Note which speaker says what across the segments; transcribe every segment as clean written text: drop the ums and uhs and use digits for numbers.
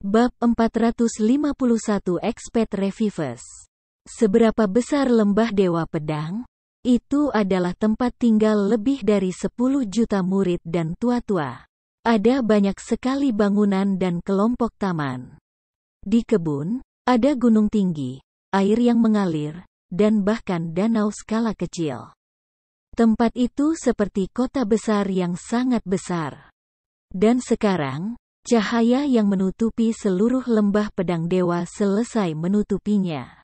Speaker 1: Bab 451 Expert Revivers. Seberapa besar lembah Dewa Pedang? Itu adalah tempat tinggal lebih dari 10 juta murid dan tua-tua. Ada banyak sekali bangunan dan kelompok taman. Di kebun, ada gunung tinggi, air yang mengalir, dan bahkan danau skala kecil. Tempat itu seperti kota besar yang sangat besar. Dan sekarang, cahaya yang menutupi seluruh lembah pedang dewa selesai menutupinya.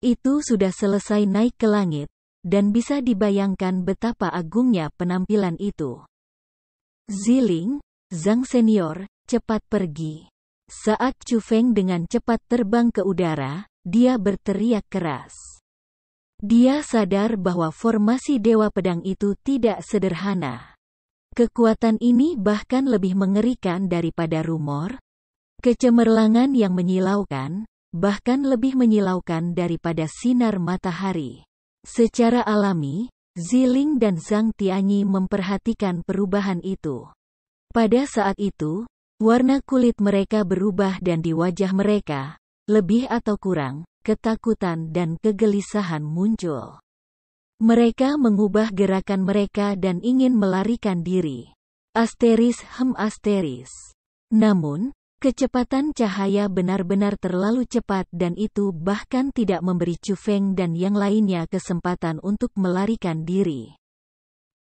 Speaker 1: Itu sudah selesai naik ke langit, dan bisa dibayangkan betapa agungnya penampilan itu. Ziling, Zhang Senior, cepat pergi. Saat Chu Feng dengan cepat terbang ke udara, dia berteriak keras. Dia sadar bahwa formasi Dewa Pedang itu tidak sederhana. Kekuatan ini bahkan lebih mengerikan daripada rumor, kecemerlangan yang menyilaukan, bahkan lebih menyilaukan daripada sinar matahari. Secara alami, Ziling dan Zhang Tianyi memperhatikan perubahan itu. Pada saat itu, warna kulit mereka berubah dan di wajah mereka, lebih atau kurang, ketakutan dan kegelisahan muncul. Mereka mengubah gerakan mereka dan ingin melarikan diri. Asteris. Namun, kecepatan cahaya benar-benar terlalu cepat dan itu bahkan tidak memberi Chu Feng dan yang lainnya kesempatan untuk melarikan diri.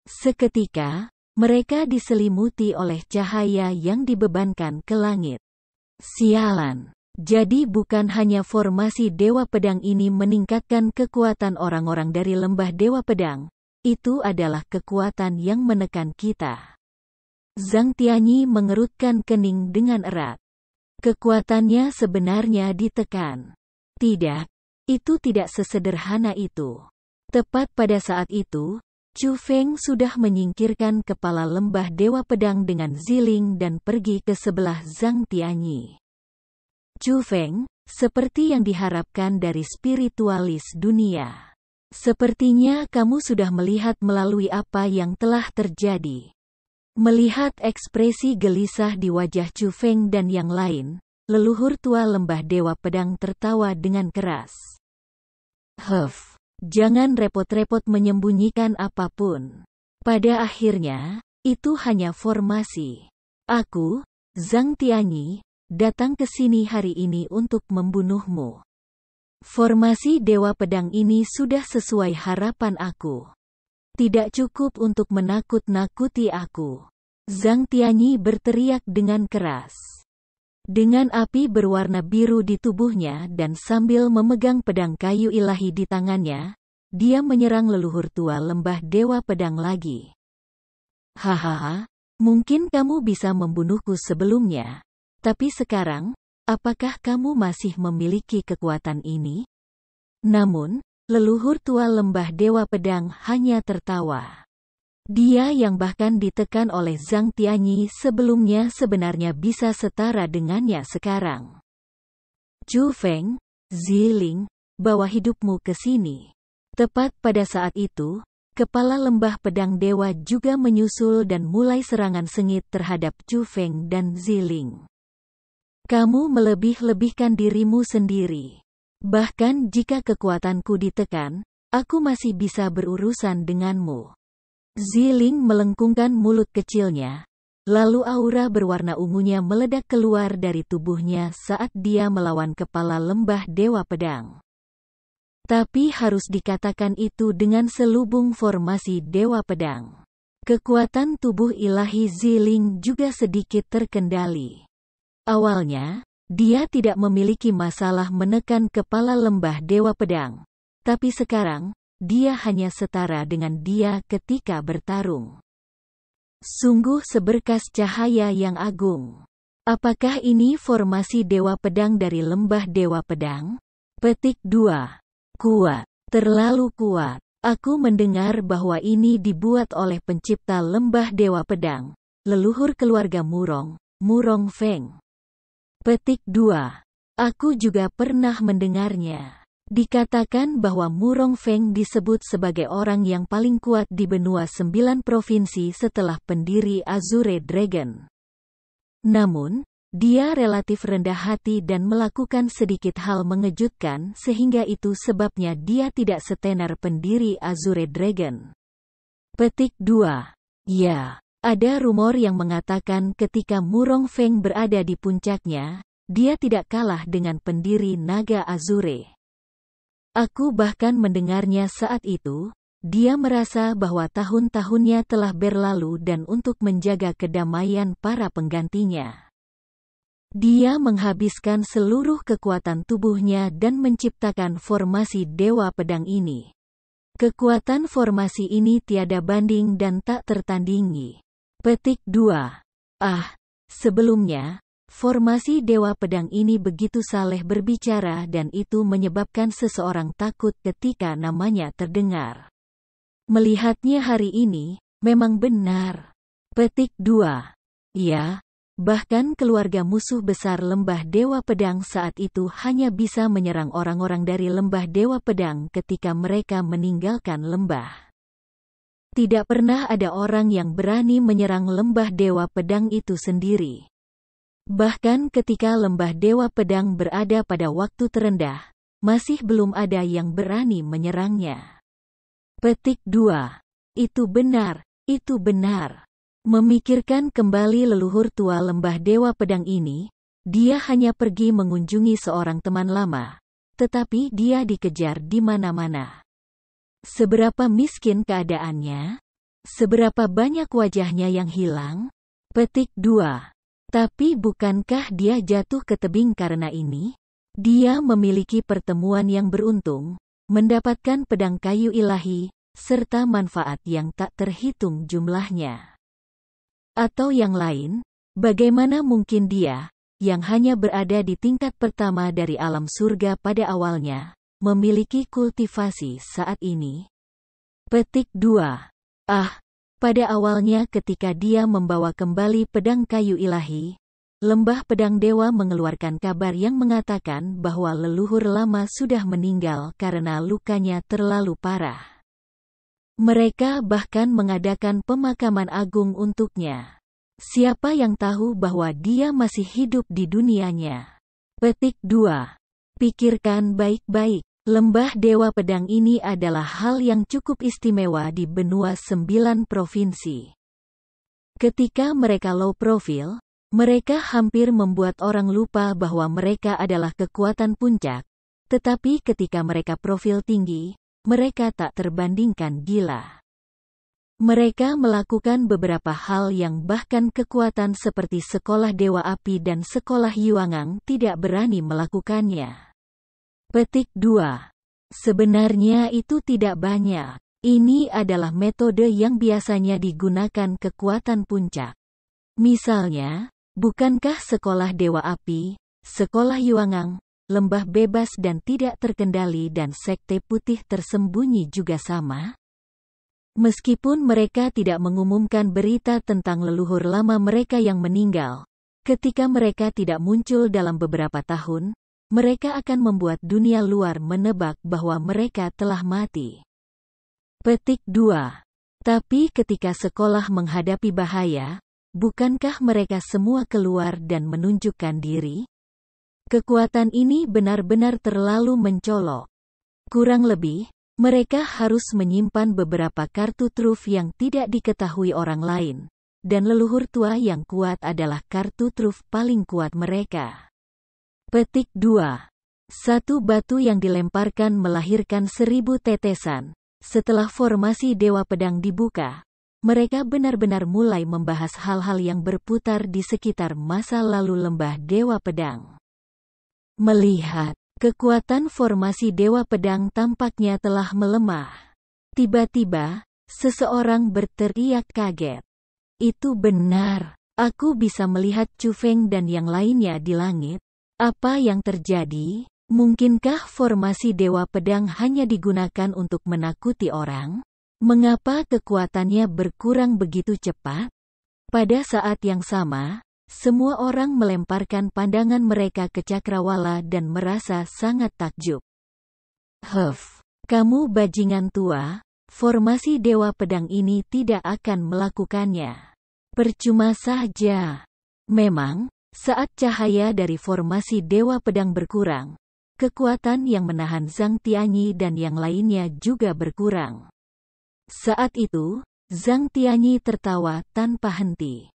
Speaker 1: Seketika, mereka diselimuti oleh cahaya yang dibebankan ke langit. Sialan. Jadi bukan hanya formasi Dewa Pedang ini meningkatkan kekuatan orang-orang dari lembah Dewa Pedang, itu adalah kekuatan yang menekan kita. Zhang Tianyi mengerutkan kening dengan erat. Kekuatannya sebenarnya ditekan. Tidak, itu tidak sesederhana itu. Tepat pada saat itu, Chu Feng sudah menyingkirkan kepala lembah Dewa Pedang dengan Ziling dan pergi ke sebelah Zhang Tianyi. Chu Feng, seperti yang diharapkan dari spiritualis dunia. Sepertinya kamu sudah melihat melalui apa yang telah terjadi. Melihat ekspresi gelisah di wajah Chu Feng dan yang lain, leluhur tua lembah Dewa Pedang tertawa dengan keras. Jangan repot-repot menyembunyikan apapun. Pada akhirnya, itu hanya formasi. Aku, Zhang Tianyi, datang ke sini hari ini untuk membunuhmu. Formasi Dewa Pedang ini sudah sesuai harapan aku. Tidak cukup untuk menakut-nakuti aku. Zhang Tianyi berteriak dengan keras. Dengan api berwarna biru di tubuhnya dan sambil memegang pedang kayu ilahi di tangannya, dia menyerang leluhur tua lembah Dewa Pedang lagi. Hahaha, mungkin kamu bisa membunuhku sebelumnya. Tapi sekarang, apakah kamu masih memiliki kekuatan ini? Namun, leluhur tua lembah Dewa Pedang hanya tertawa. Dia yang bahkan ditekan oleh Zhang Tianyi sebelumnya sebenarnya bisa setara dengannya sekarang. Chu Feng, Ziling, bawa hidupmu ke sini. Tepat pada saat itu, kepala lembah pedang dewa juga menyusul dan mulai serangan sengit terhadap Chu Feng dan Ziling. Kamu melebih-lebihkan dirimu sendiri. Bahkan jika kekuatanku ditekan, aku masih bisa berurusan denganmu. Ziling melengkungkan mulut kecilnya, lalu aura berwarna ungunya meledak keluar dari tubuhnya saat dia melawan kepala lembah Dewa Pedang. Tapi harus dikatakan itu dengan selubung formasi Dewa Pedang. Kekuatan tubuh ilahi Ziling juga sedikit terkendali. Awalnya, dia tidak memiliki masalah menekan kepala lembah Dewa Pedang. Tapi sekarang, dia hanya setara dengan dia ketika bertarung. Sungguh seberkas cahaya yang agung. Apakah ini formasi Dewa Pedang dari lembah Dewa Pedang? Petik 2. Kuat. Terlalu kuat. Aku mendengar bahwa ini dibuat oleh pencipta lembah Dewa Pedang, leluhur keluarga Murong, Murong Feng. Petik 2. Aku juga pernah mendengarnya. Dikatakan bahwa Murong Feng disebut sebagai orang yang paling kuat di benua 9 provinsi setelah pendiri Azure Dragon. Namun, dia relatif rendah hati dan melakukan sedikit hal mengejutkan sehingga itu sebabnya dia tidak setenar pendiri Azure Dragon. Petik 2. Ya, ada rumor yang mengatakan ketika Murong Feng berada di puncaknya, dia tidak kalah dengan pendiri Naga Azure. Aku bahkan mendengarnya saat itu, dia merasa bahwa tahun-tahunnya telah berlalu dan untuk menjaga kedamaian para penggantinya. Dia menghabiskan seluruh kekuatan tubuhnya dan menciptakan formasi Dewa Pedang ini. Kekuatan formasi ini tiada banding dan tak tertandingi. Petik 2. Sebelumnya, formasi Dewa Pedang ini begitu saleh berbicara dan itu menyebabkan seseorang takut ketika namanya terdengar. Melihatnya hari ini, memang benar. Petik 2. Ya. Bahkan keluarga musuh besar Lembah Dewa Pedang saat itu hanya bisa menyerang orang-orang dari Lembah Dewa Pedang ketika mereka meninggalkan lembah. Tidak pernah ada orang yang berani menyerang Lembah Dewa Pedang itu sendiri. Bahkan ketika Lembah Dewa Pedang berada pada waktu terendah, masih belum ada yang berani menyerangnya. Petik 2. Itu benar, itu benar. Memikirkan kembali leluhur tua Lembah Dewa Pedang ini, dia hanya pergi mengunjungi seorang teman lama, tetapi dia dikejar di mana-mana. Seberapa miskin keadaannya? Seberapa banyak wajahnya yang hilang? Petik 2. Tapi bukankah dia jatuh ke tebing karena ini? Dia memiliki pertemuan yang beruntung, mendapatkan pedang kayu ilahi, serta manfaat yang tak terhitung jumlahnya. Atau yang lain, bagaimana mungkin dia, yang hanya berada di tingkat pertama dari alam surga pada awalnya, memiliki kultivasi saat ini? Petik 2. Pada awalnya ketika dia membawa kembali pedang kayu ilahi, Lembah Pedang Dewa mengeluarkan kabar yang mengatakan bahwa leluhur lama sudah meninggal karena lukanya terlalu parah. Mereka bahkan mengadakan pemakaman agung untuknya. Siapa yang tahu bahwa dia masih hidup di dunianya? Petik 2. Pikirkan baik-baik. Lembah Dewa Pedang ini adalah hal yang cukup istimewa di benua 9 provinsi. Ketika mereka low profile, mereka hampir membuat orang lupa bahwa mereka adalah kekuatan puncak, tetapi ketika mereka profil tinggi, mereka tak terbandingkan gila. Mereka melakukan beberapa hal yang bahkan kekuatan seperti Sekolah Dewa Api dan Sekolah Yuangang tidak berani melakukannya. Petik 2. Sebenarnya itu tidak banyak. Ini adalah metode yang biasanya digunakan kekuatan puncak. Misalnya, bukankah Sekolah Dewa Api, Sekolah Yuangang, Lembah Bebas dan Tidak Terkendali dan Sekte Putih Tersembunyi juga sama? Meskipun mereka tidak mengumumkan berita tentang leluhur lama mereka yang meninggal, ketika mereka tidak muncul dalam beberapa tahun, mereka akan membuat dunia luar menebak bahwa mereka telah mati. Petik 2. Tapi ketika sekolah menghadapi bahaya, bukankah mereka semua keluar dan menunjukkan diri? Kekuatan ini benar-benar terlalu mencolok. Kurang lebih, mereka harus menyimpan beberapa kartu truf yang tidak diketahui orang lain, dan leluhur tua yang kuat adalah kartu truf paling kuat mereka. Petik 2. Satu batu yang dilemparkan melahirkan 1000 tetesan. Setelah formasi Dewa Pedang dibuka, mereka benar-benar mulai membahas hal-hal yang berputar di sekitar masa lalu Lembah Dewa Pedang. Melihat kekuatan formasi Dewa Pedang tampaknya telah melemah. Tiba-tiba, seseorang berteriak kaget. Itu benar. Aku bisa melihat Chu Feng dan yang lainnya di langit. Apa yang terjadi? Mungkinkah formasi Dewa Pedang hanya digunakan untuk menakuti orang? Mengapa kekuatannya berkurang begitu cepat? Pada saat yang sama, semua orang melemparkan pandangan mereka ke Cakrawala dan merasa sangat takjub. Kamu bajingan tua, formasi Dewa Pedang ini tidak akan melakukannya. Percuma saja. Memang, Saat cahaya dari formasi Dewa Pedang berkurang, kekuatan yang menahan Zhang Tianyi dan yang lainnya juga berkurang. Saat itu, Zhang Tianyi tertawa tanpa henti.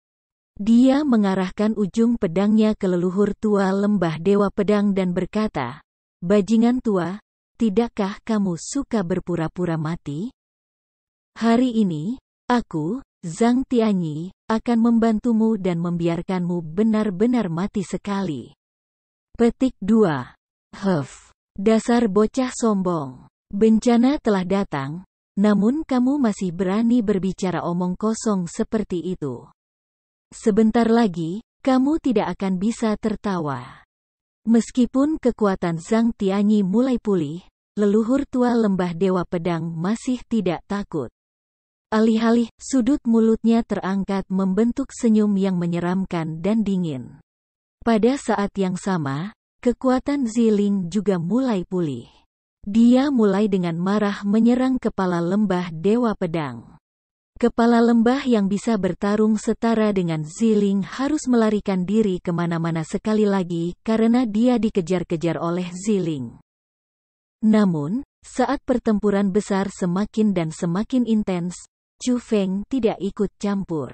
Speaker 1: Dia mengarahkan ujung pedangnya ke leluhur tua lembah Dewa Pedang dan berkata, "Bajingan tua, tidakkah kamu suka berpura-pura mati? Hari ini, aku, Zhang Tianyi, akan membantumu dan membiarkanmu benar-benar mati sekali." Petik 2. Dasar bocah sombong. Bencana telah datang, namun kamu masih berani berbicara omong kosong seperti itu. Sebentar lagi, kamu tidak akan bisa tertawa. Meskipun kekuatan Zhang Tianyi mulai pulih, leluhur tua lembah Dewa Pedang masih tidak takut. Alih-alih, sudut mulutnya terangkat membentuk senyum yang menyeramkan dan dingin. Pada saat yang sama, kekuatan Ziling juga mulai pulih. Dia mulai dengan marah menyerang kepala lembah Dewa Pedang. Kepala lembah yang bisa bertarung setara dengan Ziling harus melarikan diri kemana-mana sekali lagi karena dia dikejar-kejar oleh Ziling. Namun, saat pertempuran besar semakin dan semakin intens, Chu Feng tidak ikut campur.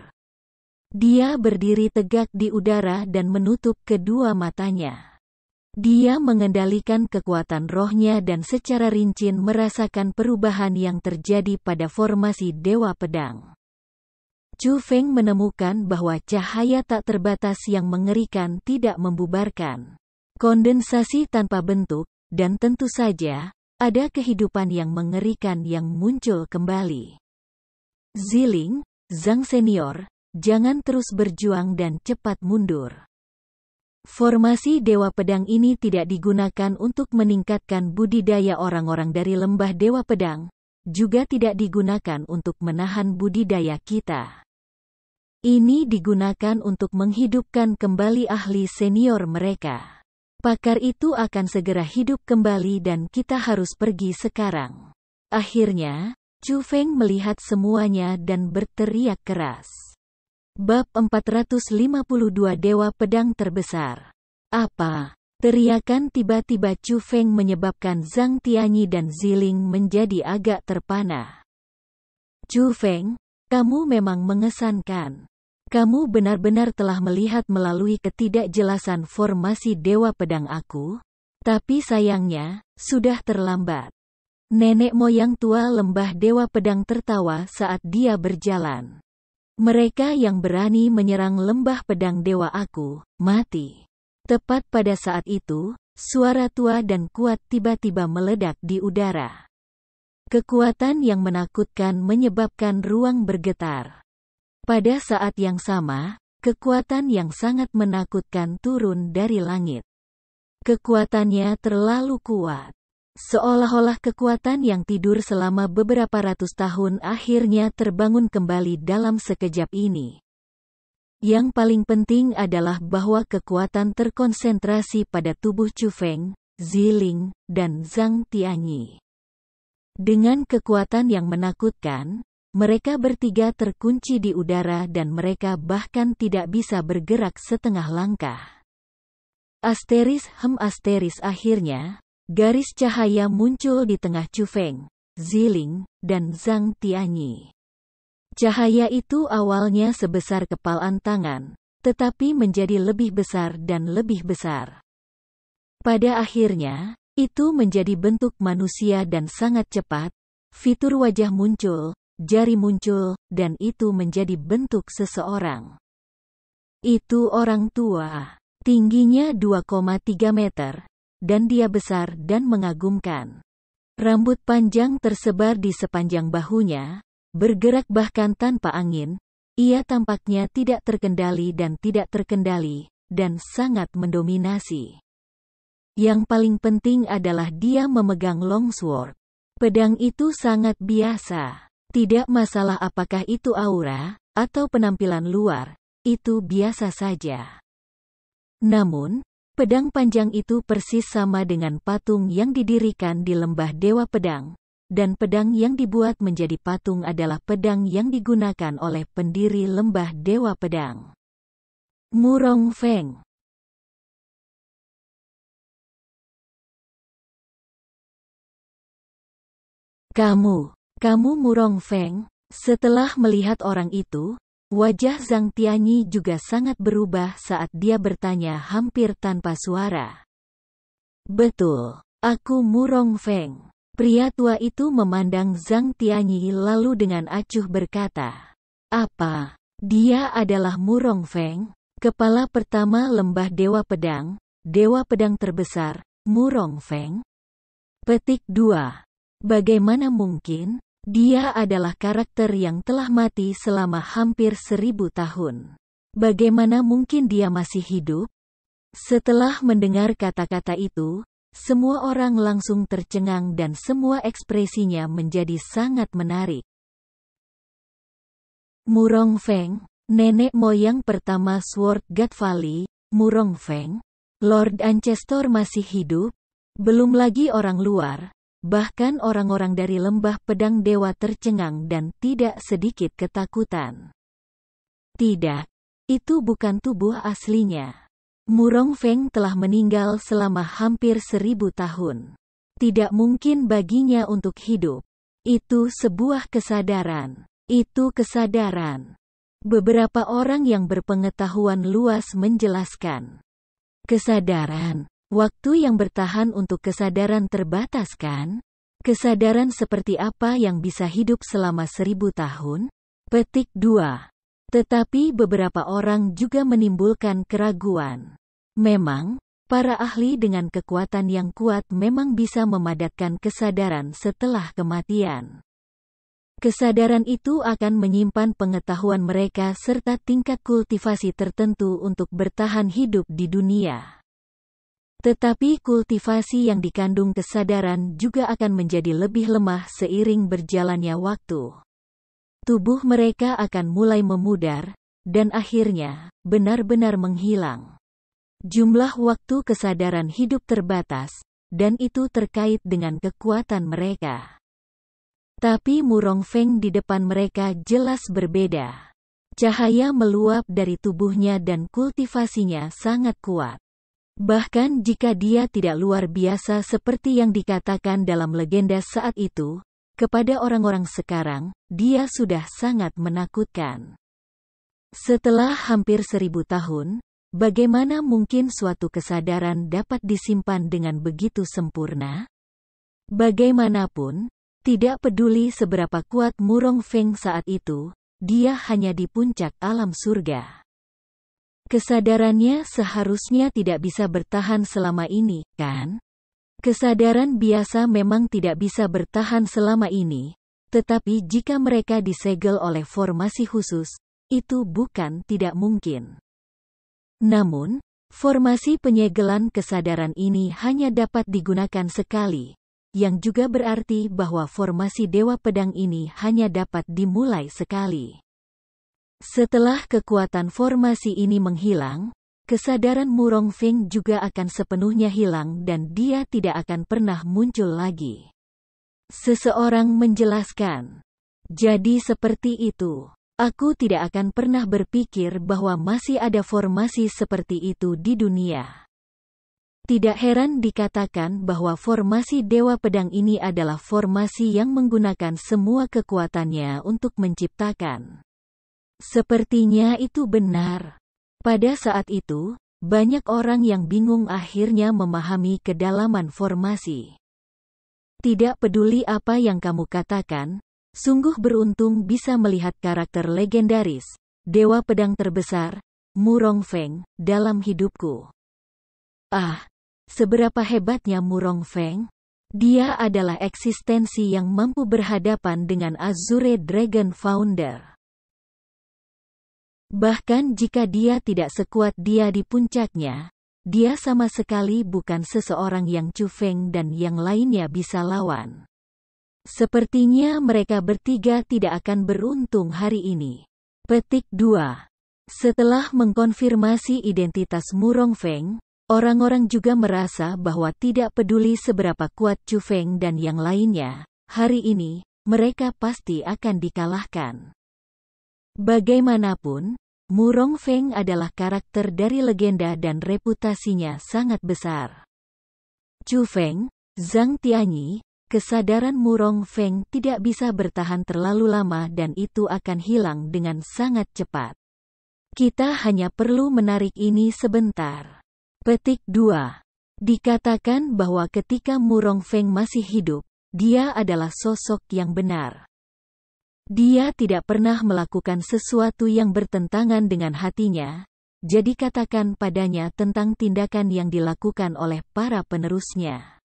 Speaker 1: Dia berdiri tegak di udara dan menutup kedua matanya. Dia mengendalikan kekuatan rohnya dan secara rinci merasakan perubahan yang terjadi pada formasi Dewa Pedang. Chu Feng menemukan bahwa cahaya tak terbatas yang mengerikan tidak membubarkan kondensasi tanpa bentuk, dan tentu saja, ada kehidupan yang mengerikan yang muncul kembali. Ziling, Zhang Senior, jangan terus berjuang dan cepat mundur. Formasi Dewa Pedang ini tidak digunakan untuk meningkatkan budidaya orang-orang dari lembah Dewa Pedang, juga tidak digunakan untuk menahan budidaya kita. Ini digunakan untuk menghidupkan kembali ahli senior mereka. Pakar itu akan segera hidup kembali dan kita harus pergi sekarang. Akhirnya, Chu Feng melihat semuanya dan berteriak keras. Bab 452 Dewa Pedang Terbesar. Apa? Teriakan tiba-tiba Chu Feng menyebabkan Zhang Tianyi dan Ziling menjadi agak terpana. Chu Feng, kamu memang mengesankan. Kamu benar-benar telah melihat melalui ketidakjelasan formasi Dewa Pedang aku, tapi sayangnya, sudah terlambat. Nenek moyang tua lembah Dewa Pedang tertawa saat dia berjalan. Mereka yang berani menyerang lembah pedang dewa aku, mati. Tepat pada saat itu, suara tua dan kuat tiba-tiba meledak di udara. Kekuatan yang menakutkan menyebabkan ruang bergetar. Pada saat yang sama, kekuatan yang sangat menakutkan turun dari langit. Kekuatannya terlalu kuat. Seolah-olah kekuatan yang tidur selama beberapa ratus tahun akhirnya terbangun kembali dalam sekejap ini. Yang paling penting adalah bahwa kekuatan terkonsentrasi pada tubuh Chu Feng, Ziling, dan Zhang Tianyi. Dengan kekuatan yang menakutkan, mereka bertiga terkunci di udara dan mereka bahkan tidak bisa bergerak setengah langkah. Asteris akhirnya, garis cahaya muncul di tengah Chu Feng, Ziling, dan Zhang Tianyi. Cahaya itu awalnya sebesar kepalan tangan, tetapi menjadi lebih besar dan lebih besar. Pada akhirnya, itu menjadi bentuk manusia dan sangat cepat, fitur wajah muncul, jari muncul, dan itu menjadi bentuk seseorang. Itu orang tua. Tingginya 2,3 meter. Dan dia besar dan mengagumkan. Rambut panjang tersebar di sepanjang bahunya, bergerak bahkan tanpa angin. Ia tampaknya tidak terkendali dan sangat mendominasi. Yang paling penting adalah dia memegang longsword. Pedang itu sangat biasa. Tidak masalah apakah itu aura, atau penampilan luar, itu biasa saja. Namun, pedang panjang itu persis sama dengan patung yang didirikan di lembah Dewa Pedang, dan pedang yang dibuat menjadi patung adalah pedang yang digunakan oleh pendiri lembah Dewa Pedang. Murong Feng. Kamu Murong Feng." Setelah melihat orang itu, wajah Zhang Tianyi juga sangat berubah saat dia bertanya hampir tanpa suara. "Betul, aku Murong Feng." Pria tua itu memandang Zhang Tianyi lalu dengan acuh berkata, "Apa? Dia adalah Murong Feng, kepala pertama lembah Dewa Pedang terbesar, Murong Feng?" Petik 2. Bagaimana mungkin? Dia adalah karakter yang telah mati selama hampir 1000 tahun. Bagaimana mungkin dia masih hidup? Setelah mendengar kata-kata itu, semua orang langsung tercengang dan semua ekspresinya menjadi sangat menarik. Murong Feng, nenek moyang pertama Sword God Valley, Murong Feng, Lord Ancestor masih hidup, belum lagi orang luar. Bahkan orang-orang dari lembah pedang dewa tercengang dan tidak sedikit ketakutan. Tidak, itu bukan tubuh aslinya. Murong Feng telah meninggal selama hampir 1000 tahun. Tidak mungkin baginya untuk hidup. Itu sebuah kesadaran. Itu kesadaran. Beberapa orang yang berpengetahuan luas menjelaskan. Kesadaran. Waktu yang bertahan untuk kesadaran terbatas kan? Kesadaran seperti apa yang bisa hidup selama 1000 tahun? Petik 2. Tetapi beberapa orang juga menimbulkan keraguan. Memang, para ahli dengan kekuatan yang kuat memang bisa memadatkan kesadaran setelah kematian. Kesadaran itu akan menyimpan pengetahuan mereka serta tingkat kultivasi tertentu untuk bertahan hidup di dunia. Tetapi kultivasi yang dikandung kesadaran juga akan menjadi lebih lemah seiring berjalannya waktu. Tubuh mereka akan mulai memudar, dan akhirnya, benar-benar menghilang. Jumlah waktu kesadaran hidup terbatas, dan itu terkait dengan kekuatan mereka. Tapi Murong Feng di depan mereka jelas berbeda. Cahaya meluap dari tubuhnya dan kultivasinya sangat kuat. Bahkan jika dia tidak luar biasa seperti yang dikatakan dalam legenda saat itu, kepada orang-orang sekarang, dia sudah sangat menakutkan. Setelah hampir 1000 tahun, bagaimana mungkin suatu kesadaran dapat disimpan dengan begitu sempurna? Bagaimanapun, tidak peduli seberapa kuat Murong Feng saat itu, dia hanya di puncak alam surga. Kesadarannya seharusnya tidak bisa bertahan selama ini, kan? Kesadaran biasa memang tidak bisa bertahan selama ini, tetapi jika mereka disegel oleh formasi khusus, itu bukan tidak mungkin. Namun, formasi penyegelan kesadaran ini hanya dapat digunakan sekali, yang juga berarti bahwa formasi Dewa Pedang ini hanya dapat dimulai sekali. Setelah kekuatan formasi ini menghilang, kesadaran Murong Feng juga akan sepenuhnya hilang dan dia tidak akan pernah muncul lagi. Seseorang menjelaskan. Jadi seperti itu. Aku tidak akan pernah berpikir bahwa masih ada formasi seperti itu di dunia. Tidak heran dikatakan bahwa formasi Dewa Pedang ini adalah formasi yang menggunakan semua kekuatannya untuk menciptakan. Sepertinya itu benar. Pada saat itu, banyak orang yang bingung akhirnya memahami kedalaman formasi. Tidak peduli apa yang kamu katakan, sungguh beruntung bisa melihat karakter legendaris, Dewa Pedang terbesar, Murong Feng, dalam hidupku. Ah, seberapa hebatnya Murong Feng? Dia adalah eksistensi yang mampu berhadapan dengan Azure Dragon Founder. Bahkan jika dia tidak sekuat dia di puncaknya, dia sama sekali bukan seseorang yang Chu Feng dan yang lainnya bisa lawan. Sepertinya mereka bertiga tidak akan beruntung hari ini. Petik 2. Setelah mengkonfirmasi identitas Murong Feng, orang-orang juga merasa bahwa tidak peduli seberapa kuat Chu Feng dan yang lainnya, hari ini, mereka pasti akan dikalahkan. Bagaimanapun, Murong Feng adalah karakter dari legenda dan reputasinya sangat besar. Chu Feng, Zhang Tianyi, kesadaran Murong Feng tidak bisa bertahan terlalu lama dan itu akan hilang dengan sangat cepat. Kita hanya perlu menarik ini sebentar. Petik 2. Dikatakan bahwa ketika Murong Feng masih hidup, dia adalah sosok yang benar. Dia tidak pernah melakukan sesuatu yang bertentangan dengan hatinya, jadi katakan padanya tentang tindakan yang dilakukan oleh para penerusnya.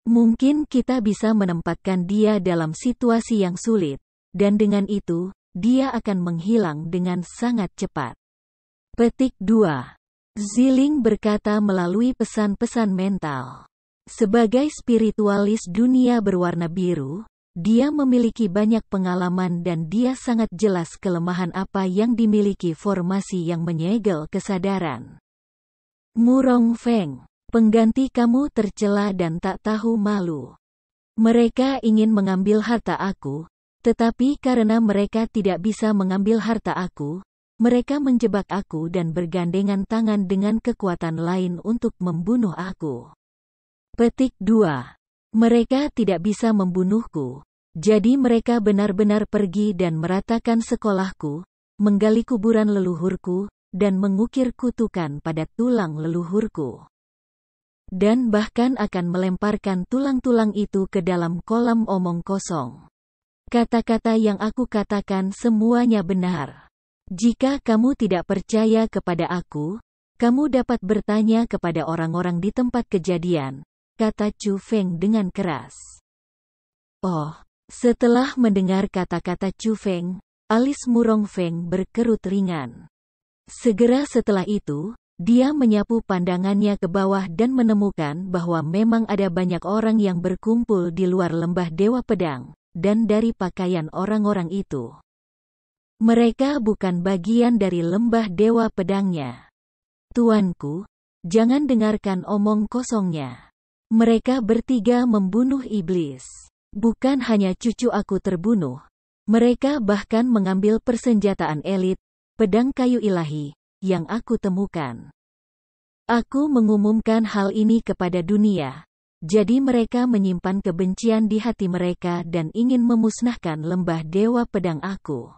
Speaker 1: Mungkin kita bisa menempatkan dia dalam situasi yang sulit, dan dengan itu, dia akan menghilang dengan sangat cepat. Petik 2. Ziling berkata melalui pesan-pesan mental. Sebagai spiritualis dunia berwarna biru, dia memiliki banyak pengalaman dan dia sangat jelas kelemahan apa yang dimiliki formasi yang menyegel kesadaran. Murong Feng, pengganti kamu tercela dan tak tahu malu. Mereka ingin mengambil harta aku, tetapi karena mereka tidak bisa mengambil harta aku, mereka menjebak aku dan bergandengan tangan dengan kekuatan lain untuk membunuh aku. Petik 2. Mereka tidak bisa membunuhku, jadi mereka benar-benar pergi dan meratakan sekolahku, menggali kuburan leluhurku, dan mengukir kutukan pada tulang leluhurku. Dan bahkan akan melemparkan tulang-tulang itu ke dalam kolam omong kosong. Kata-kata yang aku katakan semuanya benar. Jika kamu tidak percaya kepada aku, kamu dapat bertanya kepada orang-orang di tempat kejadian, kata Chu Feng dengan keras. Oh, setelah mendengar kata-kata Chu Feng, alis Murong Feng berkerut ringan. Segera setelah itu, dia menyapu pandangannya ke bawah dan menemukan bahwa memang ada banyak orang yang berkumpul di luar lembah Dewa Pedang, dan dari pakaian orang-orang itu, mereka bukan bagian dari lembah Dewa Pedangnya. Tuanku, jangan dengarkan omong kosongnya. Mereka bertiga membunuh iblis. Bukan hanya cucu aku terbunuh, mereka bahkan mengambil persenjataan elit, pedang kayu ilahi, yang aku temukan. Aku mengumumkan hal ini kepada dunia, jadi mereka menyimpan kebencian di hati mereka dan ingin memusnahkan lembah Dewa Pedang aku.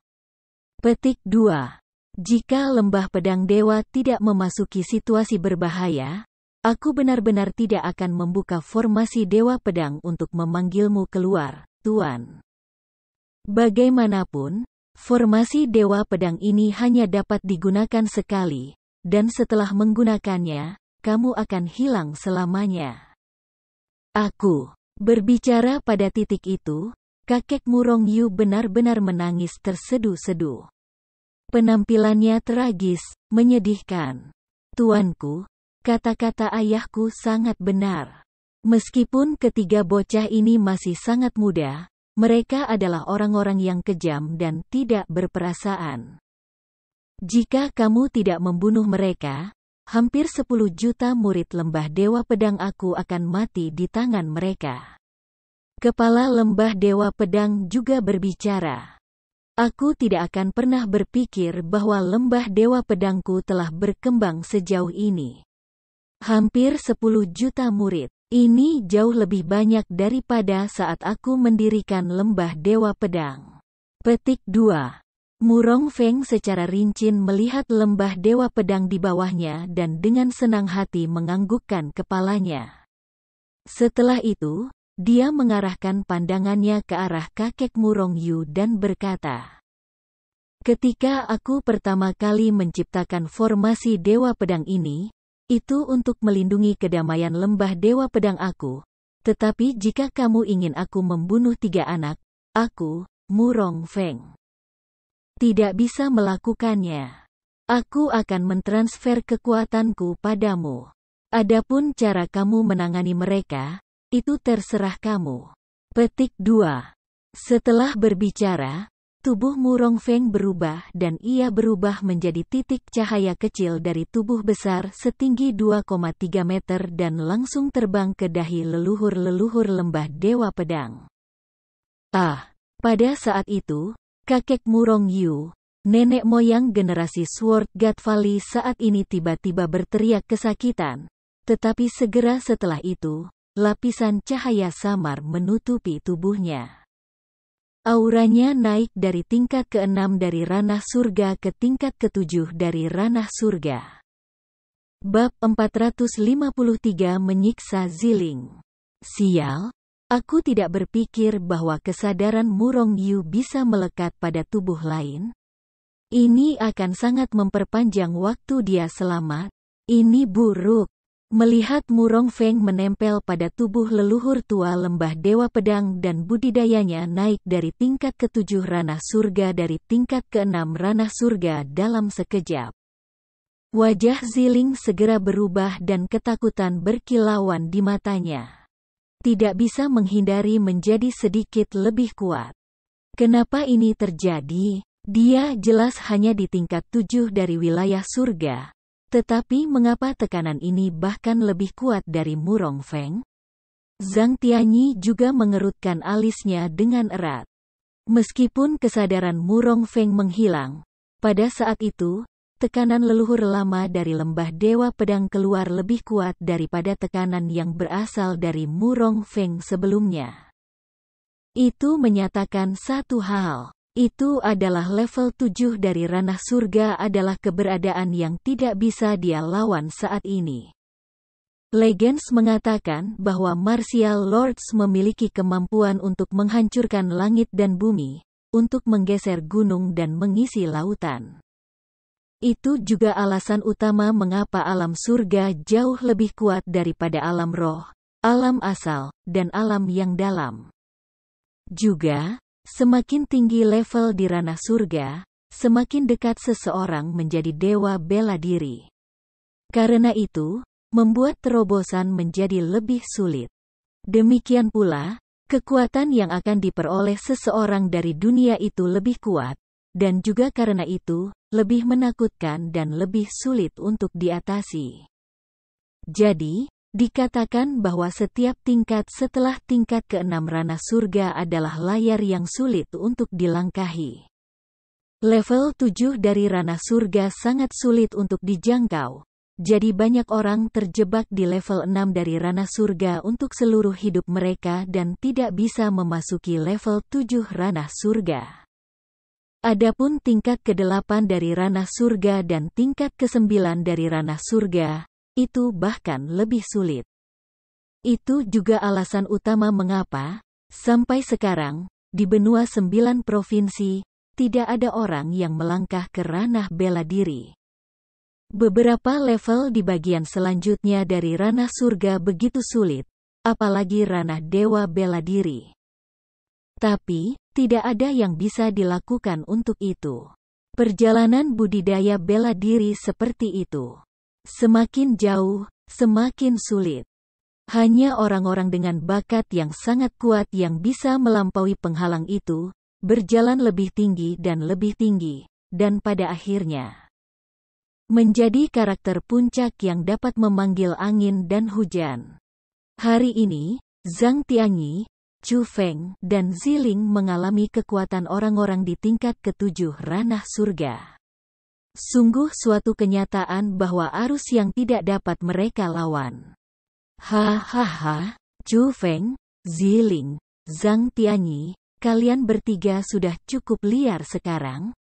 Speaker 1: Petik 2. Jika lembah pedang dewa tidak memasuki situasi berbahaya, aku benar-benar tidak akan membuka formasi Dewa Pedang untuk memanggilmu keluar, Tuan. Bagaimanapun, formasi Dewa Pedang ini hanya dapat digunakan sekali, dan setelah menggunakannya, kamu akan hilang selamanya. Aku berbicara pada titik itu, kakek Murong Yu benar-benar menangis terseduh-seduh. Penampilannya tragis, menyedihkan. Tuanku, kata-kata ayahku sangat benar. Meskipun ketiga bocah ini masih sangat muda, mereka adalah orang-orang yang kejam dan tidak berperasaan. Jika kamu tidak membunuh mereka, hampir 10 juta murid lembah Dewa Pedang aku akan mati di tangan mereka. Kepala lembah Dewa Pedang juga berbicara. Aku tidak akan pernah berpikir bahwa lembah Dewa Pedangku telah berkembang sejauh ini. Hampir 10 juta murid. Ini jauh lebih banyak daripada saat aku mendirikan lembah Dewa Pedang. Petik 2. Murong Feng secara rinci melihat lembah Dewa Pedang di bawahnya dan dengan senang hati menganggukkan kepalanya. Setelah itu, dia mengarahkan pandangannya ke arah kakek Murong Yu dan berkata, ketika aku pertama kali menciptakan formasi Dewa Pedang ini, itu untuk melindungi kedamaian lembah Dewa Pedang aku. Tetapi jika kamu ingin aku membunuh 3 anak, aku, Murong Feng, tidak bisa melakukannya. Aku akan mentransfer kekuatanku padamu. Adapun cara kamu menangani mereka, itu terserah kamu. Petik 2. Setelah berbicara, tubuh Murong Feng berubah dan ia berubah menjadi titik cahaya kecil dari tubuh besar setinggi 2,3 meter dan langsung terbang ke dahi leluhur-leluhur lembah Dewa Pedang. Pada saat itu, kakek Murong Yu, nenek moyang generasi Sword God Valley saat ini tiba-tiba berteriak kesakitan, tetapi segera setelah itu, lapisan cahaya samar menutupi tubuhnya. Auranya naik dari tingkat ke-6 dari ranah surga ke tingkat ke-7 dari ranah surga. Bab 453 Menyiksa Ziling. Sial, aku tidak berpikir bahwa kesadaran Murong Yu bisa melekat pada tubuh lain. Ini akan sangat memperpanjang waktu dia selamat. Ini buruk. Melihat Murong Feng menempel pada tubuh leluhur tua lembah Dewa Pedang dan budidayanya naik dari tingkat ke-7 ranah surga dari tingkat ke-6 ranah surga dalam sekejap. Wajah Ziling segera berubah dan ketakutan berkilauan di matanya. Tidak bisa menghindari menjadi sedikit lebih kuat. Kenapa ini terjadi? Dia jelas hanya di tingkat 7 dari wilayah surga. Tetapi mengapa tekanan ini bahkan lebih kuat dari Murong Feng? Zhang Tianyi juga mengerutkan alisnya dengan erat. Meskipun kesadaran Murong Feng menghilang, pada saat itu, tekanan leluhur lama dari lembah Dewa Pedang keluar lebih kuat daripada tekanan yang berasal dari Murong Feng sebelumnya. Itu menyatakan satu hal. Itu adalah level 7 dari ranah surga adalah keberadaan yang tidak bisa dia lawan saat ini. Legends mengatakan bahwa Martial Lords memiliki kemampuan untuk menghancurkan langit dan bumi, untuk menggeser gunung dan mengisi lautan. Itu juga alasan utama mengapa alam surga jauh lebih kuat daripada alam roh, alam asal, dan alam yang dalam. Juga, semakin tinggi level di ranah surga, semakin dekat seseorang menjadi dewa bela diri. Karena itu, membuat terobosan menjadi lebih sulit. Demikian pula, kekuatan yang akan diperoleh seseorang dari dunia itu lebih kuat, dan juga karena itu, lebih menakutkan dan lebih sulit untuk diatasi. Jadi, dikatakan bahwa setiap tingkat setelah tingkat ke-6 ranah surga adalah layar yang sulit untuk dilangkahi. Level 7 dari ranah surga sangat sulit untuk dijangkau, jadi banyak orang terjebak di level 6 dari ranah surga untuk seluruh hidup mereka dan tidak bisa memasuki level 7 ranah surga. Adapun tingkat ke-8 dari ranah surga dan tingkat ke-9 dari ranah surga, itu bahkan lebih sulit. Itu juga alasan utama mengapa, sampai sekarang, di benua 9 provinsi, tidak ada orang yang melangkah ke ranah bela diri. Beberapa level di bagian selanjutnya dari ranah surga begitu sulit, apalagi ranah dewa bela diri. Tapi, tidak ada yang bisa dilakukan untuk itu. Perjalanan budidaya bela diri seperti itu. Semakin jauh, semakin sulit. Hanya orang-orang dengan bakat yang sangat kuat yang bisa melampaui penghalang itu, berjalan lebih tinggi, dan pada akhirnya menjadi karakter puncak yang dapat memanggil angin dan hujan. Hari ini, Zhang Tianyi, Chu Feng, dan Ziling mengalami kekuatan orang-orang di tingkat ke-7 ranah surga. Sungguh suatu kenyataan bahwa arus yang tidak dapat mereka lawan. Hahaha, Chu Feng, Ziling, Zhang Tianyi, kalian bertiga sudah cukup liar sekarang.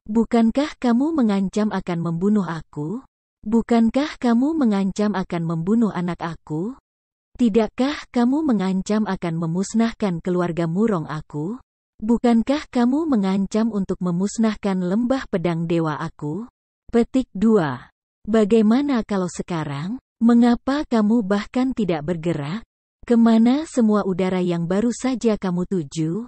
Speaker 1: Bukankah kamu mengancam akan membunuh aku? Bukankah kamu mengancam akan membunuh anak aku? Tidakkah kamu mengancam akan memusnahkan keluarga Murong aku? Bukankah kamu mengancam untuk memusnahkan lembah pedang dewa aku? Petik 2. Bagaimana kalau sekarang? Mengapa kamu bahkan tidak bergerak? Kemana semua udara yang baru saja kamu tuju?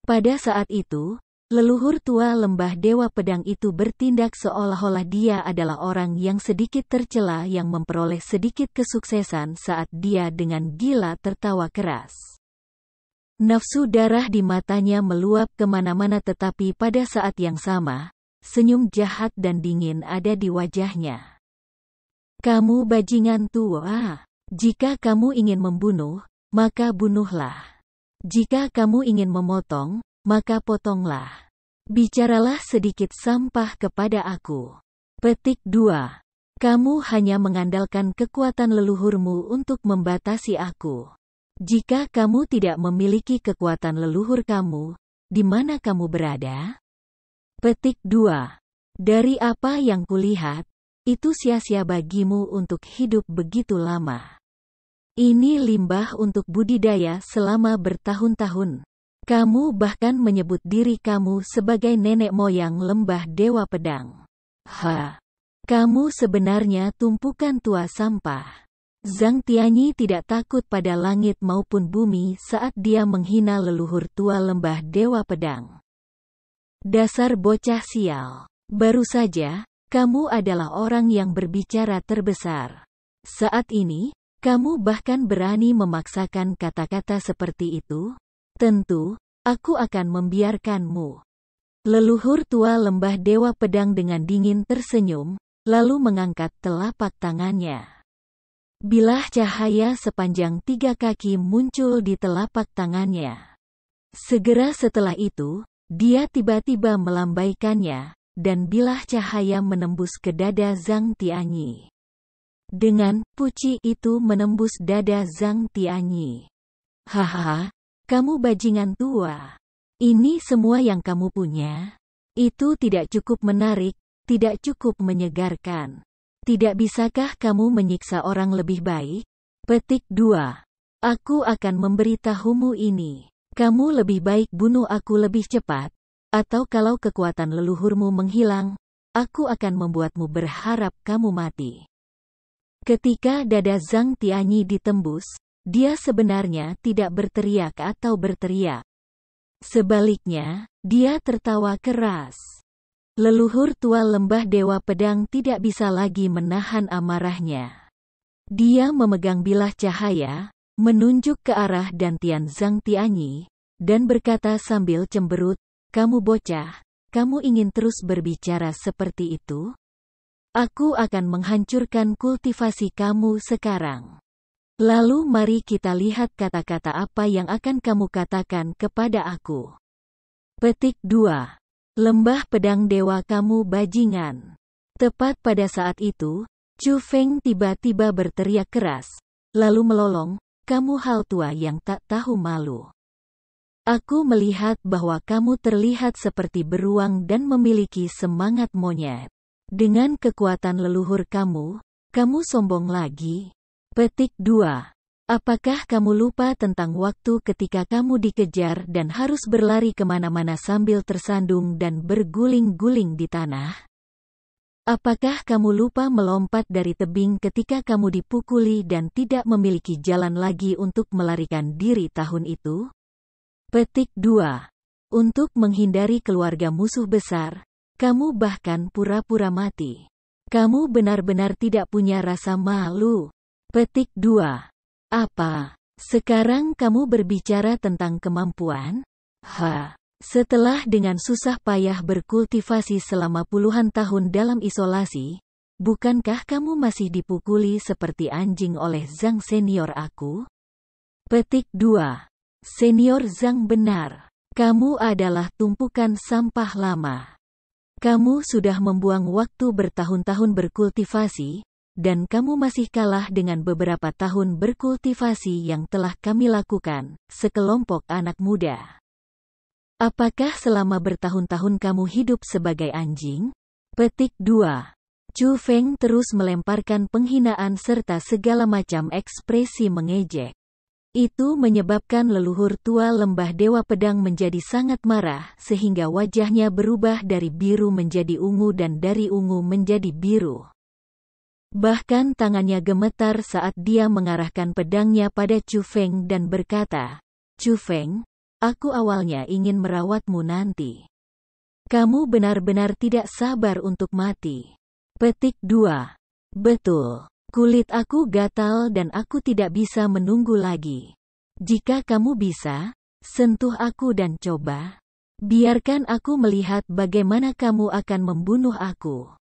Speaker 1: Pada saat itu, leluhur tua lembah dewa pedang itu bertindak seolah-olah dia adalah orang yang sedikit tercela yang memperoleh sedikit kesuksesan saat dia dengan gila tertawa keras. Nafsu darah di matanya meluap kemana-mana tetapi pada saat yang sama, senyum jahat dan dingin ada di wajahnya. Kamu bajingan tua. Jika kamu ingin membunuh, maka bunuhlah. Jika kamu ingin memotong, maka potonglah. Bicaralah sedikit sampah kepada aku. Petik 2. Kamu hanya mengandalkan kekuatan leluhurmu untuk membatasi aku. Jika kamu tidak memiliki kekuatan leluhur kamu, di mana kamu berada? Petik 2. Dari apa yang kulihat, itu sia-sia bagimu untuk hidup begitu lama. Ini limbah untuk budidaya selama bertahun-tahun. Kamu bahkan menyebut diri kamu sebagai nenek moyang lembah Dewa Pedang. Kamu sebenarnya tumpukan tua sampah. Zhang Tianyi tidak takut pada langit maupun bumi saat dia menghina leluhur tua lembah Dewa Pedang. Dasar bocah sial. Baru saja, kamu adalah orang yang berbicara terbesar. Saat ini, kamu bahkan berani memaksakan kata-kata seperti itu? Tentu, aku akan membiarkanmu. Leluhur tua lembah Dewa Pedang dengan dingin tersenyum, lalu mengangkat telapak tangannya. Bilah cahaya sepanjang 3 kaki muncul di telapak tangannya. Segera setelah itu, dia tiba-tiba melambaikannya, dan bilah cahaya menembus ke dada Zhang Tianyi. Dengan puci itu menembus dada Zhang Tianyi. Hahaha, kamu bajingan tua. Ini semua yang kamu punya? Itu tidak cukup menarik, tidak cukup menyegarkan. Tidak bisakah kamu menyiksa orang lebih baik? Petik 2. Aku akan memberitahumu ini. Kamu lebih baik bunuh aku lebih cepat, atau kalau kekuatan leluhurmu menghilang, aku akan membuatmu berharap kamu mati. Ketika dada Zhang Tianyi ditembus, dia sebenarnya tidak berteriak atau berteriak. Sebaliknya, dia tertawa keras. Leluhur tua lembah Dewa Pedang tidak bisa lagi menahan amarahnya. Dia memegang bilah cahaya, menunjuk ke arah dantian Zhang Tianyi, dan berkata sambil cemberut, "Kamu bocah, kamu ingin terus berbicara seperti itu? Aku akan menghancurkan kultivasi kamu sekarang. Lalu mari kita lihat kata-kata apa yang akan kamu katakan kepada aku." Petik 2. Lembah Pedang Dewa kamu bajingan. Tepat pada saat itu, Chu Feng tiba-tiba berteriak keras, lalu melolong, "Kamu hal tua yang tak tahu malu. Aku melihat bahwa kamu terlihat seperti beruang dan memiliki semangat monyet. Dengan kekuatan leluhur kamu, kamu sombong lagi." Petik 2. Apakah kamu lupa tentang waktu ketika kamu dikejar dan harus berlari kemana-mana sambil tersandung dan berguling-guling di tanah? Apakah kamu lupa melompat dari tebing ketika kamu dipukuli dan tidak memiliki jalan lagi untuk melarikan diri tahun itu? Petik 2. Untuk menghindari keluarga musuh besar, kamu bahkan pura-pura mati. Kamu benar-benar tidak punya rasa malu. Petik 2. Apa? Sekarang kamu berbicara tentang kemampuan? Setelah dengan susah payah berkultivasi selama puluhan tahun dalam isolasi, bukankah kamu masih dipukuli seperti anjing oleh Zhang senior aku? Petik 2. Senior Zhang benar. Kamu adalah tumpukan sampah lama. Kamu sudah membuang waktu bertahun-tahun berkultivasi, dan kamu masih kalah dengan beberapa tahun berkultivasi yang telah kami lakukan, sekelompok anak muda. Apakah selama bertahun-tahun kamu hidup sebagai anjing? Petik 2. Chu Feng terus melemparkan penghinaan serta segala macam ekspresi mengejek. Itu menyebabkan leluhur tua lembah Dewa Pedang menjadi sangat marah sehingga wajahnya berubah dari biru menjadi ungu dan dari ungu menjadi biru. Bahkan tangannya gemetar saat dia mengarahkan pedangnya pada Chu Feng dan berkata, "Chu Feng, aku awalnya ingin merawatmu nanti. Kamu benar-benar tidak sabar untuk mati." Petik 2. Betul. Kulit aku gatal dan aku tidak bisa menunggu lagi. Jika kamu bisa, sentuh aku dan coba. Biarkan aku melihat bagaimana kamu akan membunuh aku.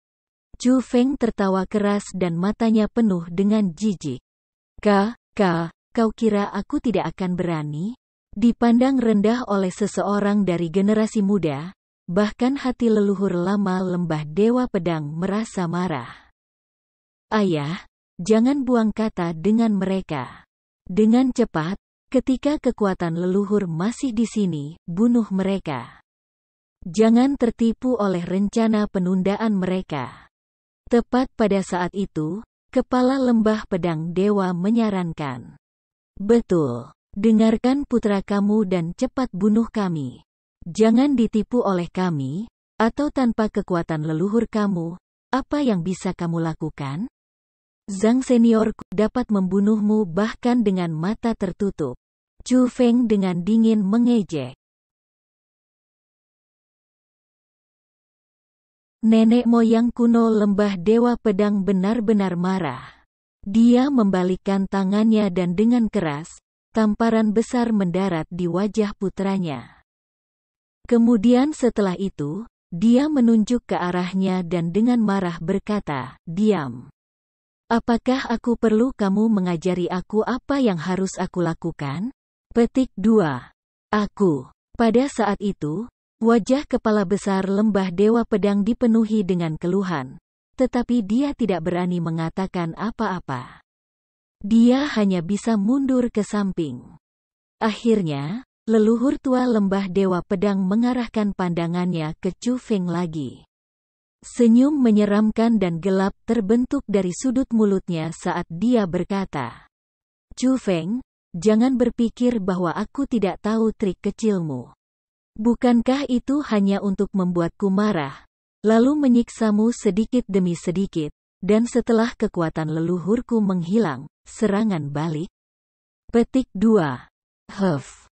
Speaker 1: Chu Feng tertawa keras dan matanya penuh dengan jijik. Kau kira aku tidak akan berani? Dipandang rendah oleh seseorang dari generasi muda, bahkan hati leluhur lama lembah Dewa Pedang merasa marah. Ayah, jangan buang kata dengan mereka. Dengan cepat, ketika kekuatan leluhur masih di sini, bunuh mereka. Jangan tertipu oleh rencana penundaan mereka. Tepat pada saat itu, Kepala Lembah Pedang Dewa menyarankan. Betul. Dengarkan putra kamu dan cepat bunuh kami. Jangan ditipu oleh kami, atau tanpa kekuatan leluhur kamu, apa yang bisa kamu lakukan? Zhang seniorku dapat membunuhmu bahkan dengan mata tertutup. Chu Feng dengan dingin mengejek. Nenek moyang kuno Lembah Dewa Pedang benar-benar marah. Dia membalikkan tangannya dan dengan keras, tamparan besar mendarat di wajah putranya. Kemudian setelah itu, dia menunjuk ke arahnya dan dengan marah berkata, "Diam. Apakah aku perlu kamu mengajari aku apa yang harus aku lakukan?" Petik 2. Aku. Pada saat itu, wajah kepala besar Lembah Dewa Pedang dipenuhi dengan keluhan. Tetapi dia tidak berani mengatakan apa-apa. Dia hanya bisa mundur ke samping. Akhirnya, leluhur tua Lembah Dewa Pedang mengarahkan pandangannya ke Chu Feng lagi. Senyum menyeramkan dan gelap terbentuk dari sudut mulutnya saat dia berkata, "Chu Feng, jangan berpikir bahwa aku tidak tahu trik kecilmu. Bukankah itu hanya untuk membuatku marah, lalu menyiksamu sedikit demi sedikit, dan setelah kekuatan leluhurku menghilang, serangan balik?" Petik 2.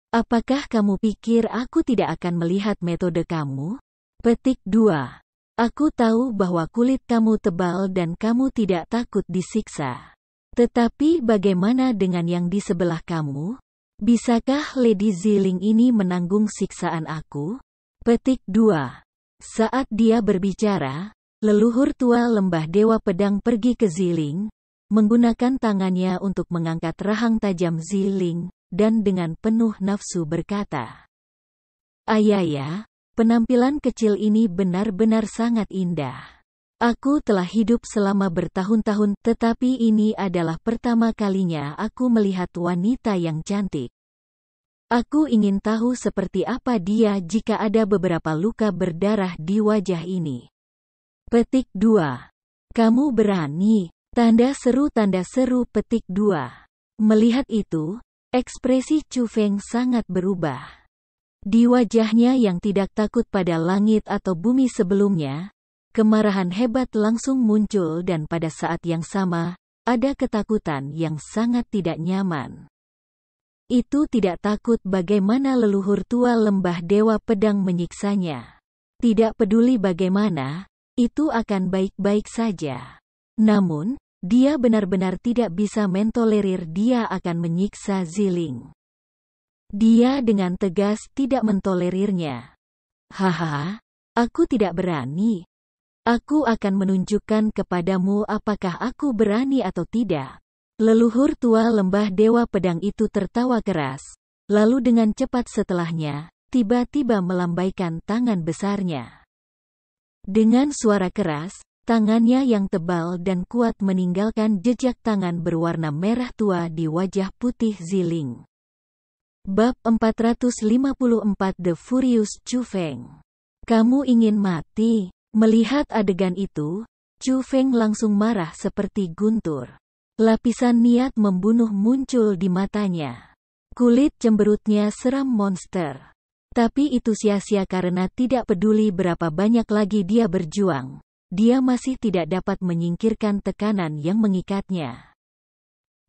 Speaker 1: Apakah kamu pikir aku tidak akan melihat metode kamu? Petik 2. Aku tahu bahwa kulit kamu tebal dan kamu tidak takut disiksa. Tetapi bagaimana dengan yang di sebelah kamu? Bisakah Lady Ziling ini menanggung siksaan aku? Petik 2. Saat dia berbicara, leluhur tua Lembah Dewa Pedang pergi ke Ziling, menggunakan tangannya untuk mengangkat rahang tajam Ziling, dan dengan penuh nafsu berkata, "Ayah, penampilan kecil ini benar-benar sangat indah. Aku telah hidup selama bertahun-tahun, tetapi ini adalah pertama kalinya aku melihat wanita yang cantik. Aku ingin tahu seperti apa dia jika ada beberapa luka berdarah di wajah ini." Petik 2. Kamu berani? Tanda seru petik 2. Melihat itu, ekspresi Chu Feng sangat berubah. Di wajahnya yang tidak takut pada langit atau bumi sebelumnya, kemarahan hebat langsung muncul dan pada saat yang sama, ada ketakutan yang sangat tidak nyaman. Itu tidak takut bagaimana leluhur tua Lembah Dewa Pedang menyiksanya. Tidak peduli bagaimana, itu akan baik-baik saja. Namun, dia benar-benar tidak bisa mentolerir dia akan menyiksa Ziling. Dia dengan tegas tidak mentolerirnya. "Haha, aku tidak berani. Aku akan menunjukkan kepadamu apakah aku berani atau tidak." Leluhur tua Lembah Dewa Pedang itu tertawa keras, lalu dengan cepat setelahnya, tiba-tiba melambaikan tangan besarnya. Dengan suara keras, tangannya yang tebal dan kuat meninggalkan jejak tangan berwarna merah tua di wajah putih Ziling. Bab 454 The Furious Chu Feng. Kamu ingin mati? Melihat adegan itu, Chu Feng langsung marah seperti guntur. Lapisan niat membunuh muncul di matanya. Kulit cemberutnya seram monster. Tapi itu sia-sia karena tidak peduli berapa banyak lagi dia berjuang, dia masih tidak dapat menyingkirkan tekanan yang mengikatnya.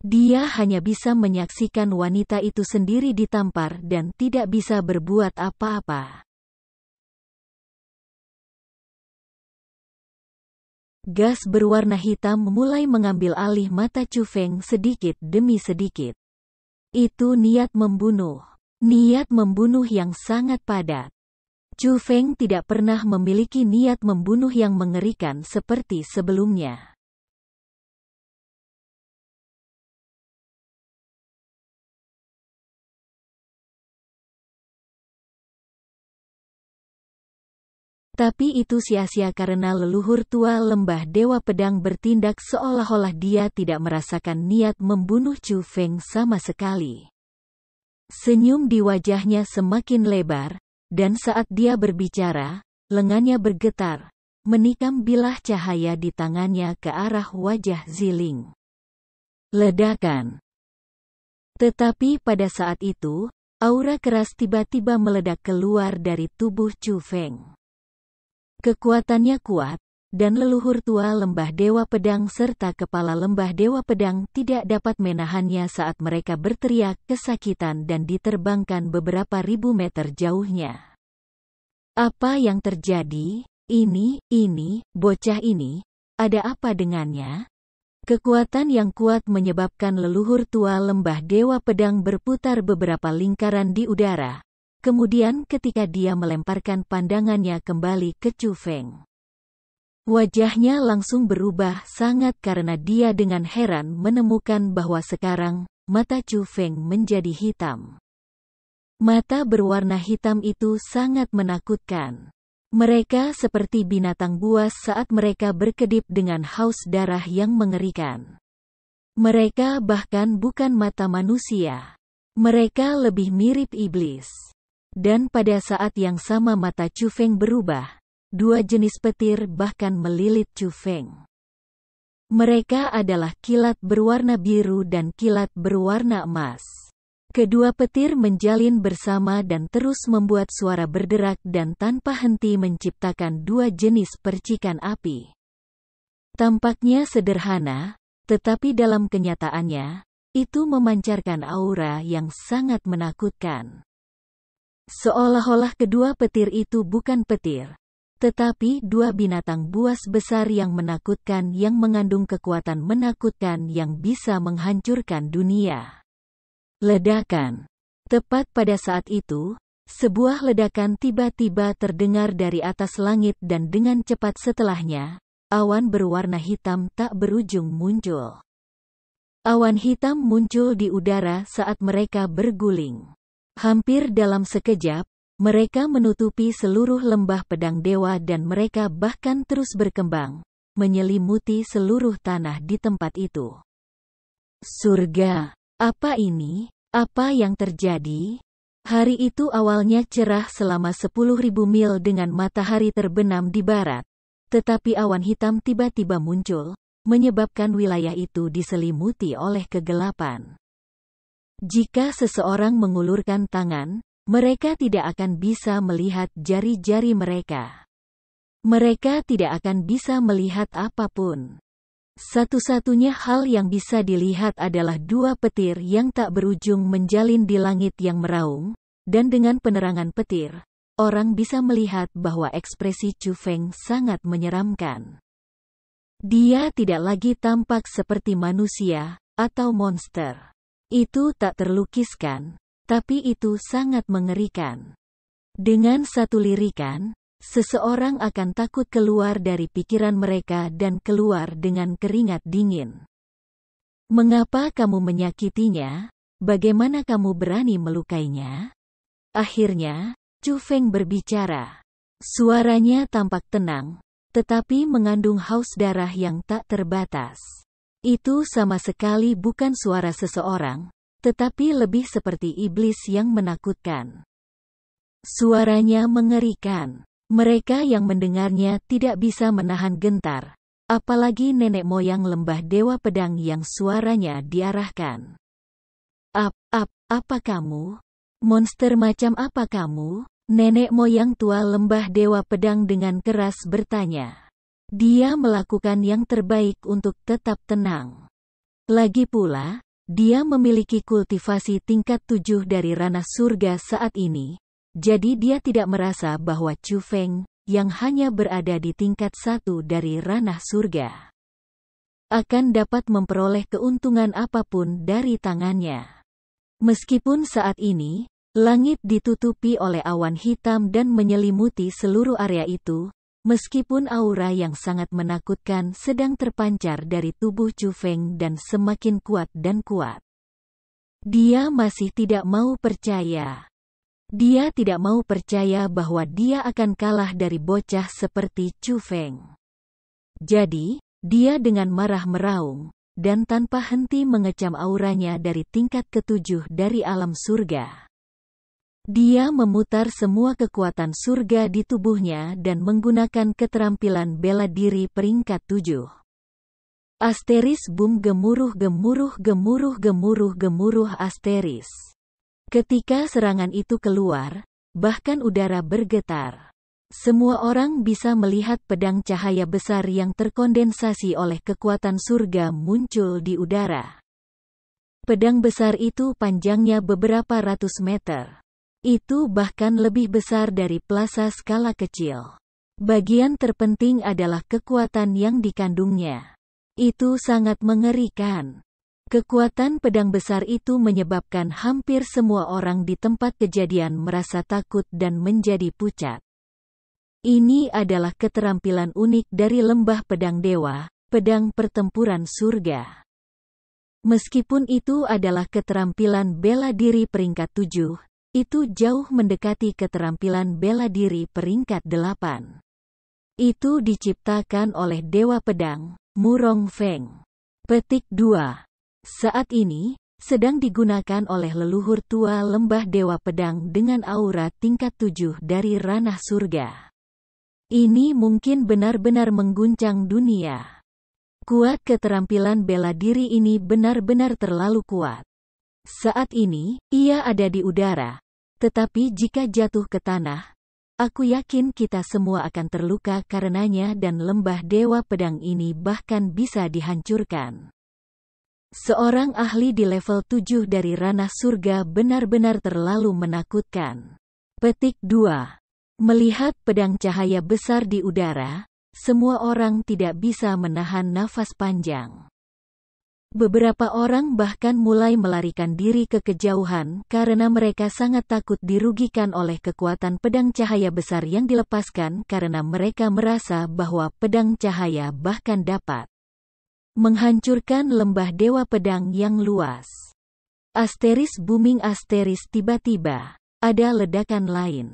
Speaker 1: Dia hanya bisa menyaksikan wanita itu sendiri ditampar dan tidak bisa berbuat apa-apa. Gas berwarna hitam mulai mengambil alih mata Chu Feng sedikit demi sedikit. Itu niat membunuh. Niat membunuh yang sangat padat. Chu Feng tidak pernah memiliki niat membunuh yang mengerikan seperti sebelumnya. Tapi itu sia-sia karena leluhur tua lembah Dewa Pedang bertindak seolah-olah dia tidak merasakan niat membunuh Chu Feng sama sekali. Senyum di wajahnya semakin lebar, dan saat dia berbicara, lengannya bergetar, menikam bilah cahaya di tangannya ke arah wajah Ziling. Ledakan. Tetapi pada saat itu, aura keras tiba-tiba meledak keluar dari tubuh Chu Feng. Kekuatannya kuat, dan leluhur tua lembah Dewa Pedang serta kepala lembah Dewa Pedang tidak dapat menahannya saat mereka berteriak kesakitan dan diterbangkan beberapa ribu meter jauhnya. Apa yang terjadi? Ini, bocah ini, ada apa dengannya? Kekuatan yang kuat menyebabkan leluhur tua lembah Dewa Pedang berputar beberapa lingkaran di udara. Kemudian ketika dia melemparkan pandangannya kembali ke Chu Feng, wajahnya langsung berubah sangat karena dia dengan heran menemukan bahwa sekarang, mata Chu Feng menjadi hitam. Mata berwarna hitam itu sangat menakutkan. Mereka seperti binatang buas saat mereka berkedip dengan haus darah yang mengerikan. Mereka bahkan bukan mata manusia. Mereka lebih mirip iblis. Dan pada saat yang sama mata Chu Feng berubah. Dua jenis petir bahkan melilit Chu Feng. Mereka adalah kilat berwarna biru dan kilat berwarna emas. Kedua petir menjalin bersama dan terus membuat suara berderak dan tanpa henti menciptakan dua jenis percikan api. Tampaknya sederhana, tetapi dalam kenyataannya, itu memancarkan aura yang sangat menakutkan. Seolah-olah kedua petir itu bukan petir, tetapi dua binatang buas besar yang menakutkan yang mengandung kekuatan menakutkan yang bisa menghancurkan dunia. Ledakan. Tepat pada saat itu, sebuah ledakan tiba-tiba terdengar dari atas langit dan dengan cepat setelahnya, awan berwarna hitam tak berujung muncul. Awan hitam muncul di udara saat mereka berguling. Hampir dalam sekejap, mereka menutupi seluruh lembah pedang dewa dan mereka bahkan terus berkembang, menyelimuti seluruh tanah di tempat itu. Surga. Apa ini? Apa yang terjadi? Hari itu awalnya cerah selama 10.000 mil dengan matahari terbenam di barat, tetapi awan hitam tiba-tiba muncul, menyebabkan wilayah itu diselimuti oleh kegelapan. Jika seseorang mengulurkan tangan, mereka tidak akan bisa melihat jari-jari mereka. Mereka tidak akan bisa melihat apapun. Satu-satunya hal yang bisa dilihat adalah dua petir yang tak berujung menjalin di langit yang meraung, dan dengan penerangan petir, orang bisa melihat bahwa ekspresi Chu Feng sangat menyeramkan. Dia tidak lagi tampak seperti manusia, atau monster. Itu tak terlukiskan, tapi itu sangat mengerikan. Dengan satu lirikan, seseorang akan takut keluar dari pikiran mereka dan keluar dengan keringat dingin. Mengapa kamu menyakitinya? Bagaimana kamu berani melukainya? Akhirnya, Chu Feng berbicara. Suaranya tampak tenang, tetapi mengandung haus darah yang tak terbatas. Itu sama sekali bukan suara seseorang, tetapi lebih seperti iblis yang menakutkan. Suaranya mengerikan. Mereka yang mendengarnya tidak bisa menahan gentar, apalagi nenek moyang lembah Dewa Pedang yang suaranya diarahkan. Apa kamu? Monster macam apa kamu? Nenek moyang tua lembah Dewa Pedang dengan keras bertanya. Dia melakukan yang terbaik untuk tetap tenang. Lagi pula, dia memiliki kultivasi tingkat 7 dari ranah surga saat ini, jadi dia tidak merasa bahwa Chu Feng, yang hanya berada di tingkat 1 dari ranah surga, akan dapat memperoleh keuntungan apapun dari tangannya. Meskipun saat ini, langit ditutupi oleh awan hitam dan menyelimuti seluruh area itu, meskipun aura yang sangat menakutkan sedang terpancar dari tubuh Chu Feng dan semakin kuat dan kuat, dia masih tidak mau percaya. Dia tidak mau percaya bahwa dia akan kalah dari bocah seperti Chu Feng. Jadi, dia dengan marah meraung, dan tanpa henti mengecam auranya dari tingkat ketujuh dari alam surga. Dia memutar semua kekuatan surga di tubuhnya dan menggunakan keterampilan bela diri peringkat 7. Asteris boom gemuruh gemuruh gemuruh gemuruh gemuruh asteris. Ketika serangan itu keluar, bahkan udara bergetar. Semua orang bisa melihat pedang cahaya besar yang terkondensasi oleh kekuatan surga muncul di udara. Pedang besar itu panjangnya beberapa ratus meter. Itu bahkan lebih besar dari plaza skala kecil. Bagian terpenting adalah kekuatan yang dikandungnya. Itu sangat mengerikan. Kekuatan pedang besar itu menyebabkan hampir semua orang di tempat kejadian merasa takut dan menjadi pucat. Ini adalah keterampilan unik dari lembah pedang dewa, pedang pertempuran surga. Meskipun itu adalah keterampilan bela diri peringkat 7, itu jauh mendekati keterampilan bela diri peringkat 8. Itu diciptakan oleh Dewa Pedang, Murong Feng. Petik 2. Saat ini, sedang digunakan oleh leluhur tua lembah Dewa Pedang dengan aura tingkat 7 dari ranah surga. Ini mungkin benar-benar mengguncang dunia. Kuat keterampilan bela diri ini benar-benar terlalu kuat. Saat ini, ia ada di udara. Tetapi jika jatuh ke tanah, aku yakin kita semua akan terluka karenanya dan lembah Dewa Pedang ini bahkan bisa dihancurkan. Seorang ahli di level 7 dari ranah surga benar-benar terlalu menakutkan. Petik 2. Melihat pedang cahaya besar di udara, semua orang tidak bisa menahan nafas panjang. Beberapa orang bahkan mulai melarikan diri ke kejauhan karena mereka sangat takut dirugikan oleh kekuatan pedang cahaya besar yang dilepaskan karena mereka merasa bahwa pedang cahaya bahkan dapat menghancurkan lembah Dewa Pedang yang luas. Asteris booming asteris tiba-tiba, ada ledakan lain.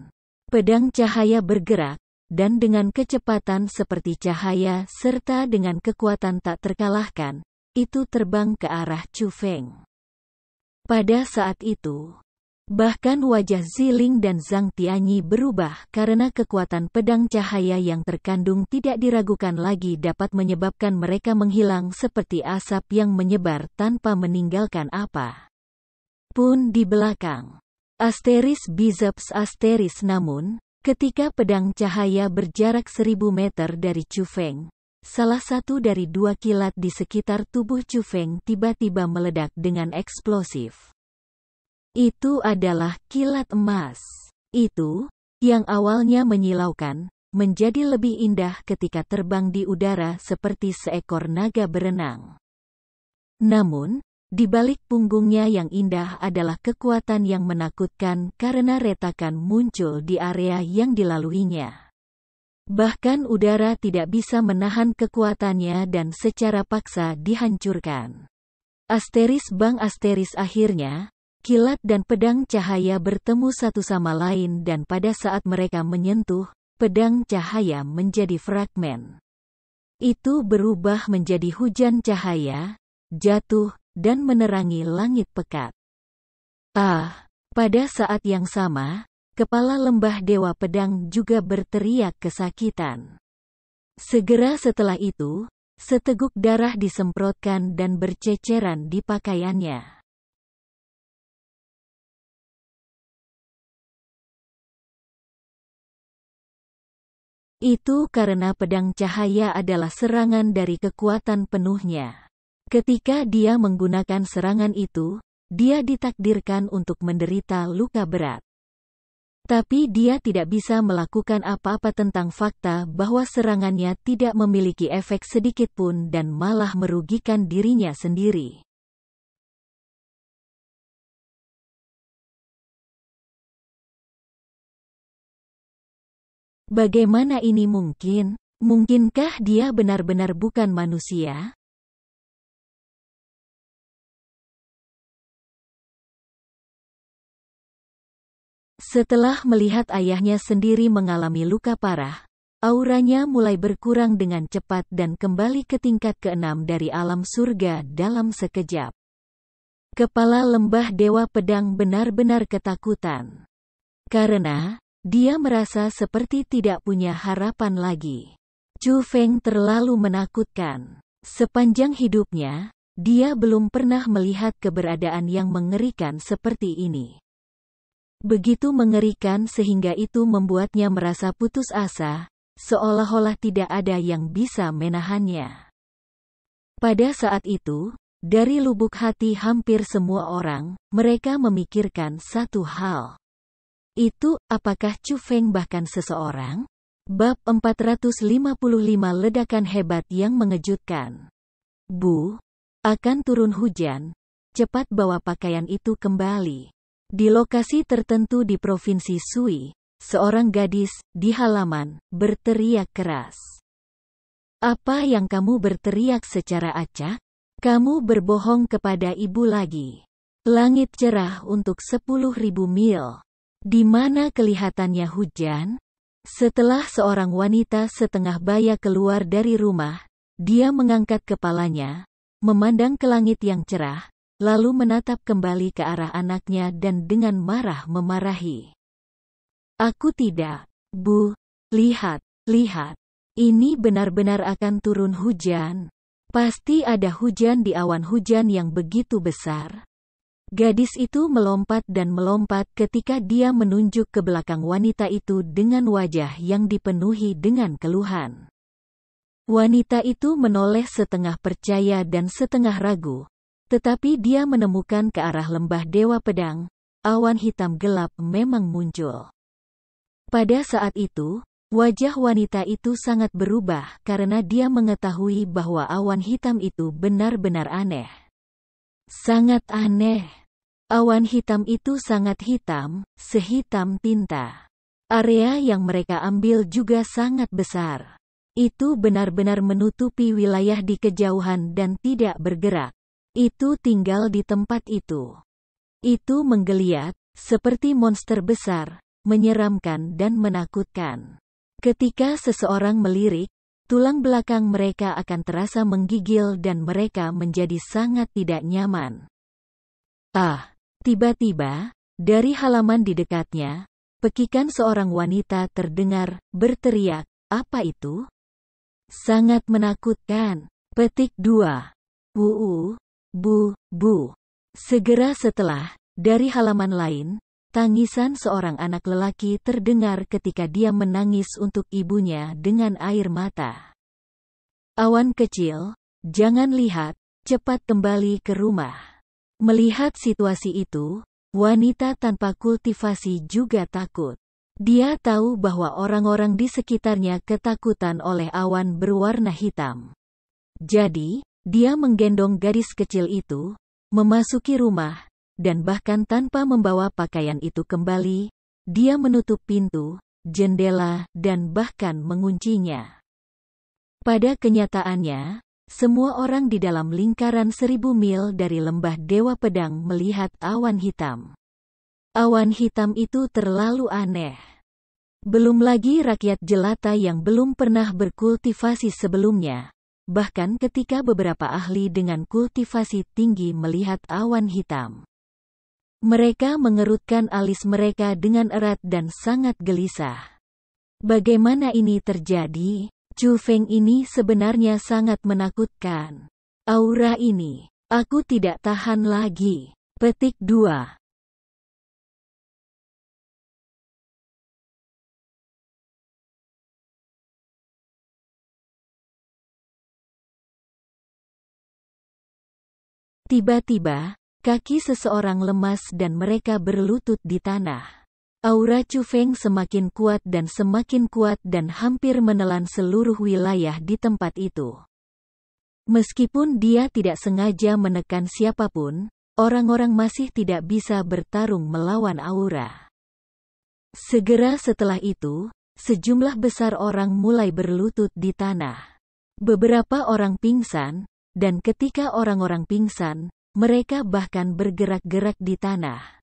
Speaker 1: Pedang cahaya bergerak, dan dengan kecepatan seperti cahaya serta dengan kekuatan tak terkalahkan, itu terbang ke arah Chu Feng. Pada saat itu, bahkan wajah Ziling dan Zhang Tianyi berubah karena kekuatan pedang cahaya yang terkandung tidak diragukan lagi dapat menyebabkan mereka menghilang seperti asap yang menyebar tanpa meninggalkan apa pun di belakang. Asteris biceps asteris namun, ketika pedang cahaya berjarak 1000 meter dari Chu Feng, salah satu dari dua kilat di sekitar tubuh Chu Feng tiba-tiba meledak dengan eksplosif. Itu adalah kilat emas. Itu, yang awalnya menyilaukan, menjadi lebih indah ketika terbang di udara seperti seekor naga berenang. Namun, di balik punggungnya yang indah adalah kekuatan yang menakutkan karena retakan muncul di area yang dilaluinya. Bahkan udara tidak bisa menahan kekuatannya dan secara paksa dihancurkan. Asteris bang asteris akhirnya, kilat dan pedang cahaya bertemu satu sama lain dan pada saat mereka menyentuh, pedang cahaya menjadi fragmen. Itu berubah menjadi hujan cahaya, jatuh, dan menerangi langit pekat. Pada saat yang sama, kepala lembah Dewa Pedang juga berteriak kesakitan. Segera setelah itu, seteguk darah disemprotkan dan berceceran di pakaiannya. Itu karena pedang cahaya adalah serangan dari kekuatan penuhnya. Ketika dia menggunakan serangan itu, dia ditakdirkan untuk menderita luka berat. Tapi dia tidak bisa melakukan apa-apa tentang fakta bahwa serangannya tidak memiliki efek sedikitpun dan malah merugikan dirinya sendiri. Bagaimana ini mungkin? Mungkinkah dia benar-benar bukan manusia? Setelah melihat ayahnya sendiri mengalami luka parah, auranya mulai berkurang dengan cepat dan kembali ke tingkat ke-6 dari alam surga dalam sekejap. Kepala lembah Dewa Pedang benar-benar ketakutan. Karena dia merasa seperti tidak punya harapan lagi. Chu Feng terlalu menakutkan. Sepanjang hidupnya, dia belum pernah melihat keberadaan yang mengerikan seperti ini. Begitu mengerikan sehingga itu membuatnya merasa putus asa, seolah-olah tidak ada yang bisa menahannya. Pada saat itu, dari lubuk hati hampir semua orang, mereka memikirkan satu hal. Itu, apakah Chu Feng bahkan seseorang? Bab 455 Ledakan Hebat yang Mengejutkan. Bu, akan turun hujan, cepat bawa pakaian itu kembali. Di lokasi tertentu di Provinsi Sui, seorang gadis, di halaman, berteriak keras. Apa yang kamu berteriak secara acak? Kamu berbohong kepada ibu lagi. Langit cerah untuk 10.000 mil. Di mana kelihatannya hujan? Setelah seorang wanita setengah baya keluar dari rumah, dia mengangkat kepalanya, memandang ke langit yang cerah, lalu menatap kembali ke arah anaknya dan dengan marah memarahi. Aku tidak, Bu. Lihat, lihat. Ini benar-benar akan turun hujan. Pasti ada hujan di awan hujan yang begitu besar. Gadis itu melompat dan melompat ketika dia menunjuk ke belakang wanita itu dengan wajah yang dipenuhi dengan keluhan. Wanita itu menoleh setengah percaya dan setengah ragu. Tetapi dia menemukan ke arah lembah Dewa Pedang, awan hitam gelap memang muncul. Pada saat itu, wajah wanita itu sangat berubah karena dia mengetahui bahwa awan hitam itu benar-benar aneh. Sangat aneh. Awan hitam itu sangat hitam, sehitam tinta. Area yang mereka ambil juga sangat besar. Itu benar-benar menutupi wilayah di kejauhan dan tidak bergerak. Itu tinggal di tempat itu. Itu menggeliat, seperti monster besar, menyeramkan dan menakutkan. Ketika seseorang melirik, tulang belakang mereka akan terasa menggigil dan mereka menjadi sangat tidak nyaman. Tiba-tiba, dari halaman di dekatnya, pekikan seorang wanita terdengar, berteriak, "Apa itu?" Sangat menakutkan. Petik 2. Bu. Segera setelah, dari halaman lain, tangisan seorang anak lelaki terdengar ketika dia menangis untuk ibunya dengan air mata. Awan kecil, jangan lihat, cepat kembali ke rumah. Melihat situasi itu, wanita tanpa kultivasi juga takut. Dia tahu bahwa orang-orang di sekitarnya ketakutan oleh awan berwarna hitam. Jadi, dia menggendong gadis kecil itu, memasuki rumah, dan bahkan tanpa membawa pakaian itu kembali, dia menutup pintu, jendela, dan bahkan menguncinya. Pada kenyataannya, semua orang di dalam lingkaran 1000 mil dari lembah Dewa Pedang melihat awan hitam. Awan hitam itu terlalu aneh. Belum lagi rakyat jelata yang belum pernah berkultivasi sebelumnya. Bahkan ketika beberapa ahli dengan kultivasi tinggi melihat awan hitam. Mereka mengerutkan alis mereka dengan erat dan sangat gelisah. Bagaimana ini terjadi? Chu Feng ini sebenarnya sangat menakutkan. Aura ini, aku tidak tahan lagi. Petik 2. Tiba-tiba, kaki seseorang lemas dan mereka berlutut di tanah. Aura Chu Feng semakin kuat dan hampir menelan seluruh wilayah di tempat itu. Meskipun dia tidak sengaja menekan siapapun, orang-orang masih tidak bisa bertarung melawan aura. Segera setelah itu, sejumlah besar orang mulai berlutut di tanah. Beberapa orang pingsan, dan ketika orang-orang pingsan, mereka bahkan bergerak-gerak di tanah.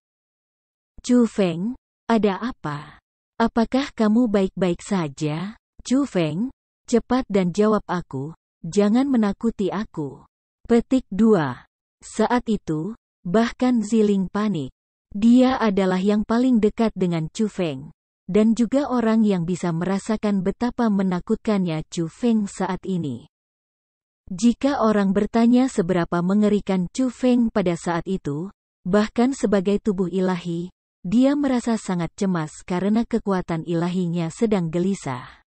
Speaker 1: Chu Feng, Ada apa? Apakah kamu baik-baik saja? Chu Feng, cepat dan jawab aku, jangan menakuti aku. Petik 2. Saat itu, bahkan Ziling panik. Dia adalah yang paling dekat dengan Chu Feng, dan juga orang yang bisa merasakan betapa menakutkannya Chu Feng saat ini. Jika orang bertanya seberapa mengerikan Chu Feng pada saat itu, bahkan sebagai tubuh ilahi, dia merasa sangat cemas karena kekuatan ilahinya sedang gelisah.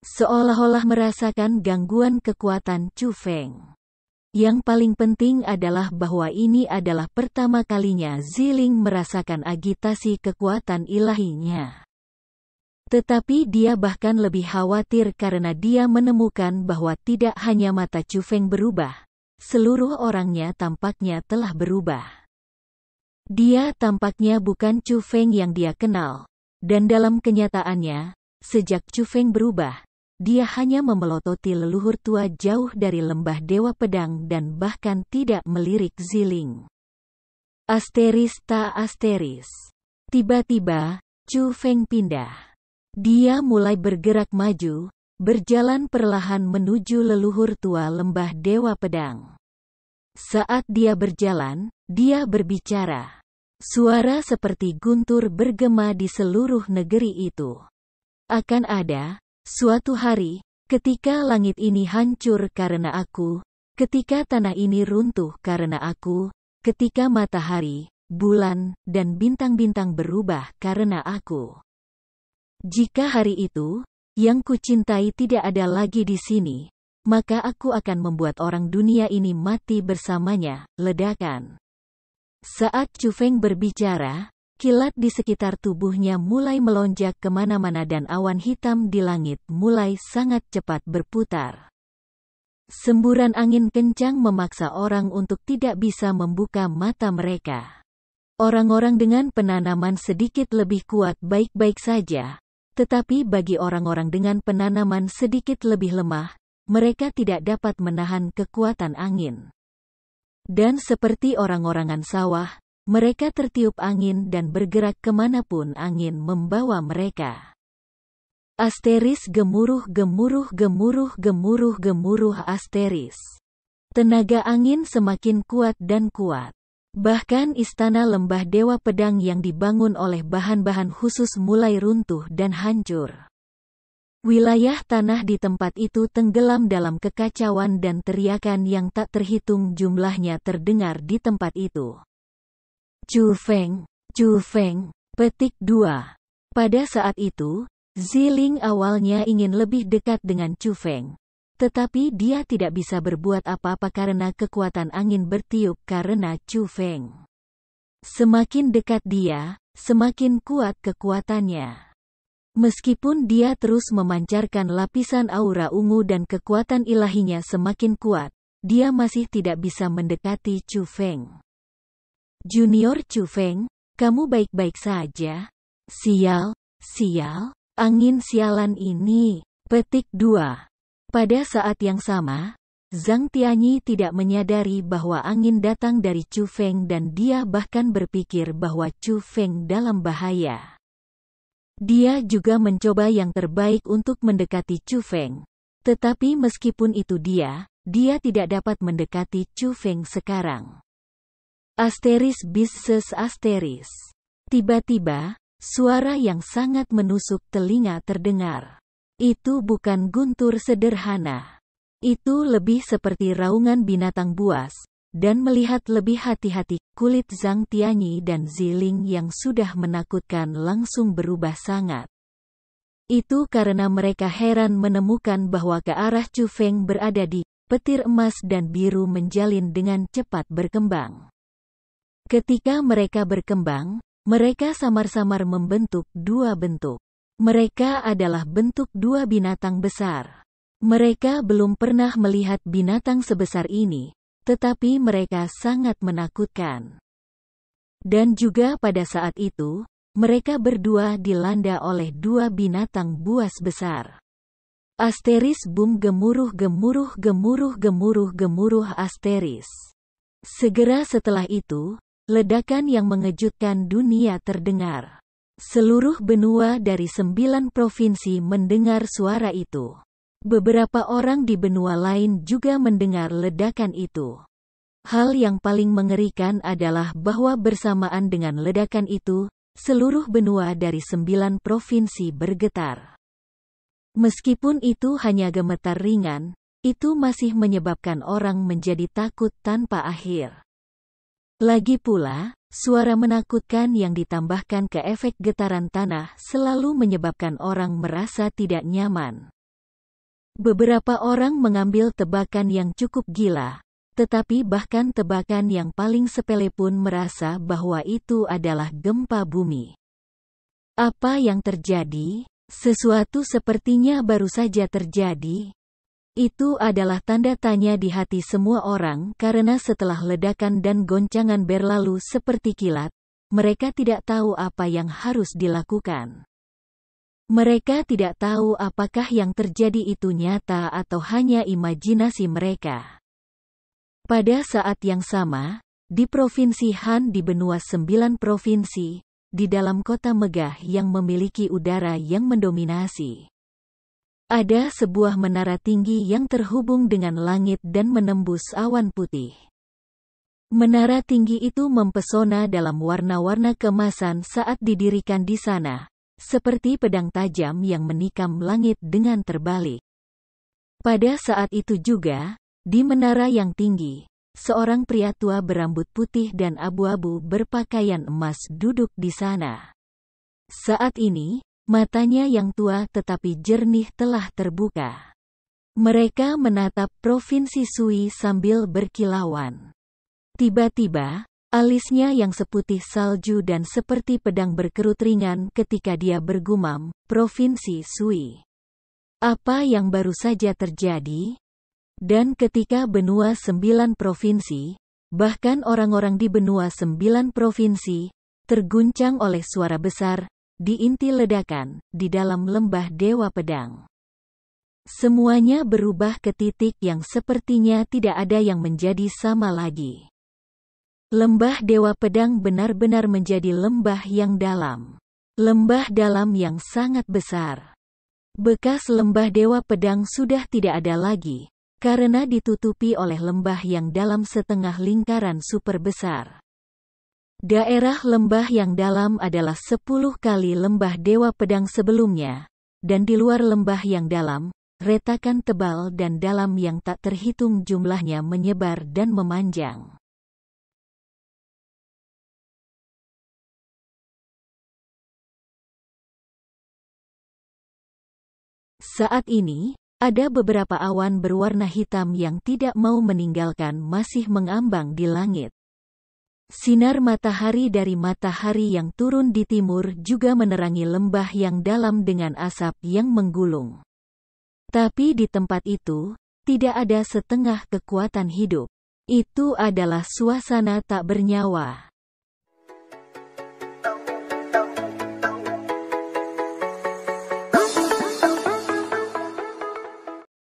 Speaker 1: Seolah-olah merasakan gangguan kekuatan Chu Feng. Yang paling penting adalah bahwa ini adalah pertama kalinya Ziling merasakan agitasi kekuatan ilahinya. Tetapi dia bahkan lebih khawatir karena dia menemukan bahwa tidak hanya mata Chu Feng berubah, seluruh orangnya tampaknya telah berubah. Dia tampaknya bukan Chu Feng yang dia kenal, dan dalam kenyataannya, sejak Chu Feng berubah, dia hanya memelototi leluhur tua jauh dari lembah Dewa Pedang dan bahkan tidak melirik Ziling. Asteris tak asteris. Tiba-tiba, Chu Feng pindah. Dia mulai bergerak maju, berjalan perlahan menuju leluhur tua lembah Dewa Pedang. Saat dia berjalan, dia berbicara. Suara seperti guntur bergema di seluruh negeri itu. Akan ada suatu hari, ketika langit ini hancur karena aku, ketika tanah ini runtuh karena aku, ketika matahari, bulan, dan bintang-bintang berubah karena aku. Jika hari itu, yang kucintai tidak ada lagi di sini, maka aku akan membuat orang dunia ini mati bersamanya. Ledakan. Saat Chu Feng berbicara, kilat di sekitar tubuhnya mulai melonjak kemana-mana dan awan hitam di langit mulai sangat cepat berputar. Semburan angin kencang memaksa orang untuk tidak bisa membuka mata mereka. Orang-orang dengan penanaman sedikit lebih kuat baik-baik saja, tetapi bagi orang-orang dengan penanaman sedikit lebih lemah, mereka tidak dapat menahan kekuatan angin. Dan seperti orang-orangan sawah, mereka tertiup angin dan bergerak kemanapun angin membawa mereka. Asteris gemuruh gemuruh gemuruh gemuruh gemuruh asteris. Tenaga angin semakin kuat dan kuat. Bahkan istana lembah Dewa Pedang yang dibangun oleh bahan-bahan khusus mulai runtuh dan hancur. Wilayah tanah di tempat itu tenggelam dalam kekacauan dan teriakan yang tak terhitung jumlahnya terdengar di tempat itu. Chu Feng, Chu Feng. Petik 2. Pada saat itu, Ziling awalnya ingin lebih dekat dengan Chu Feng. Tetapi dia tidak bisa berbuat apa-apa karena kekuatan angin bertiup karena Chu Feng. Semakin dekat dia, semakin kuat kekuatannya. Meskipun dia terus memancarkan lapisan aura ungu dan kekuatan ilahinya semakin kuat, dia masih tidak bisa mendekati Chu Feng. Junior Chu Feng, kamu baik-baik saja? Sial, sial, angin sialan ini. Petik 2. Pada saat yang sama, Zhang Tianyi tidak menyadari bahwa angin datang dari Chu Feng dan dia bahkan berpikir bahwa Chu Feng dalam bahaya. Dia juga mencoba yang terbaik untuk mendekati Chu Feng. Tetapi meskipun itu dia tidak dapat mendekati Chu Feng sekarang. Asteris bisses asteris. Tiba-tiba, suara yang sangat menusuk telinga terdengar. Itu bukan guntur sederhana. Itu lebih seperti raungan binatang buas, dan melihat lebih hati-hati, kulit Zhang Tianyi dan Ziling yang sudah menakutkan langsung berubah sangat. Itu karena mereka heran menemukan bahwa ke arah Chu Feng berada di petir emas dan biru menjalin dengan cepat berkembang. Ketika mereka berkembang, mereka samar-samar membentuk dua bentuk. Mereka adalah bentuk dua binatang besar. Mereka belum pernah melihat binatang sebesar ini, tetapi mereka sangat menakutkan. Dan juga pada saat itu, mereka berdua dilanda oleh dua binatang buas besar. Asteris boom gemuruh gemuruh gemuruh gemuruh gemuruh asteris. Segera setelah itu, ledakan yang mengejutkan dunia terdengar. Seluruh benua dari 9 provinsi mendengar suara itu. Beberapa orang di benua lain juga mendengar ledakan itu. Hal yang paling mengerikan adalah bahwa bersamaan dengan ledakan itu, seluruh benua dari 9 provinsi bergetar. Meskipun itu hanya gemetar ringan, itu masih menyebabkan orang menjadi takut tanpa akhir. Lagi pula, suara menakutkan yang ditambahkan ke efek getaran tanah selalu menyebabkan orang merasa tidak nyaman. Beberapa orang mengambil tebakan yang cukup gila, tetapi bahkan tebakan yang paling sepele pun merasa bahwa itu adalah gempa bumi. Apa yang terjadi? Sesuatu sepertinya baru saja terjadi. Itu adalah tanda tanya di hati semua orang karena setelah ledakan dan goncangan berlalu seperti kilat, mereka tidak tahu apa yang harus dilakukan. Mereka tidak tahu apakah yang terjadi itu nyata atau hanya imajinasi mereka. Pada saat yang sama, di Provinsi Han di benua 9 provinsi, di dalam kota megah yang memiliki udara yang mendominasi. Ada sebuah menara tinggi yang terhubung dengan langit dan menembus awan putih. Menara tinggi itu mempesona dalam warna-warna kemasan saat didirikan di sana, seperti pedang tajam yang menikam langit dengan terbalik. Pada saat itu juga, di menara yang tinggi, seorang pria tua berambut putih dan abu-abu berpakaian emas duduk di sana. Saat ini, matanya yang tua tetapi jernih telah terbuka. Mereka menatap Provinsi Sui sambil berkilauan. Tiba-tiba, alisnya yang seputih salju dan seperti pedang berkerut ringan ketika dia bergumam, "Provinsi Sui. Apa yang baru saja terjadi?" Dan ketika benua 9 provinsi, bahkan orang-orang di benua 9 provinsi, terguncang oleh suara besar, di inti ledakan, di dalam lembah Dewa Pedang. Semuanya berubah ke titik yang sepertinya tidak ada yang menjadi sama lagi. Lembah Dewa Pedang benar-benar menjadi lembah yang dalam. Lembah dalam yang sangat besar. Bekas lembah Dewa Pedang sudah tidak ada lagi, karena ditutupi oleh lembah yang dalam setengah lingkaran super besar. Daerah lembah yang dalam adalah 10 kali lembah Dewa Pedang sebelumnya, dan di luar lembah yang dalam, retakan tebal dan dalam yang tak terhitung jumlahnya menyebar dan memanjang. Saat ini, ada beberapa awan berwarna hitam yang tidak mau meninggalkan masih mengambang di langit. Sinar matahari dari matahari yang turun di timur juga menerangi lembah yang dalam dengan asap yang menggulung. Tapi di tempat itu, tidak ada setengah kekuatan hidup. Itu adalah suasana tak bernyawa.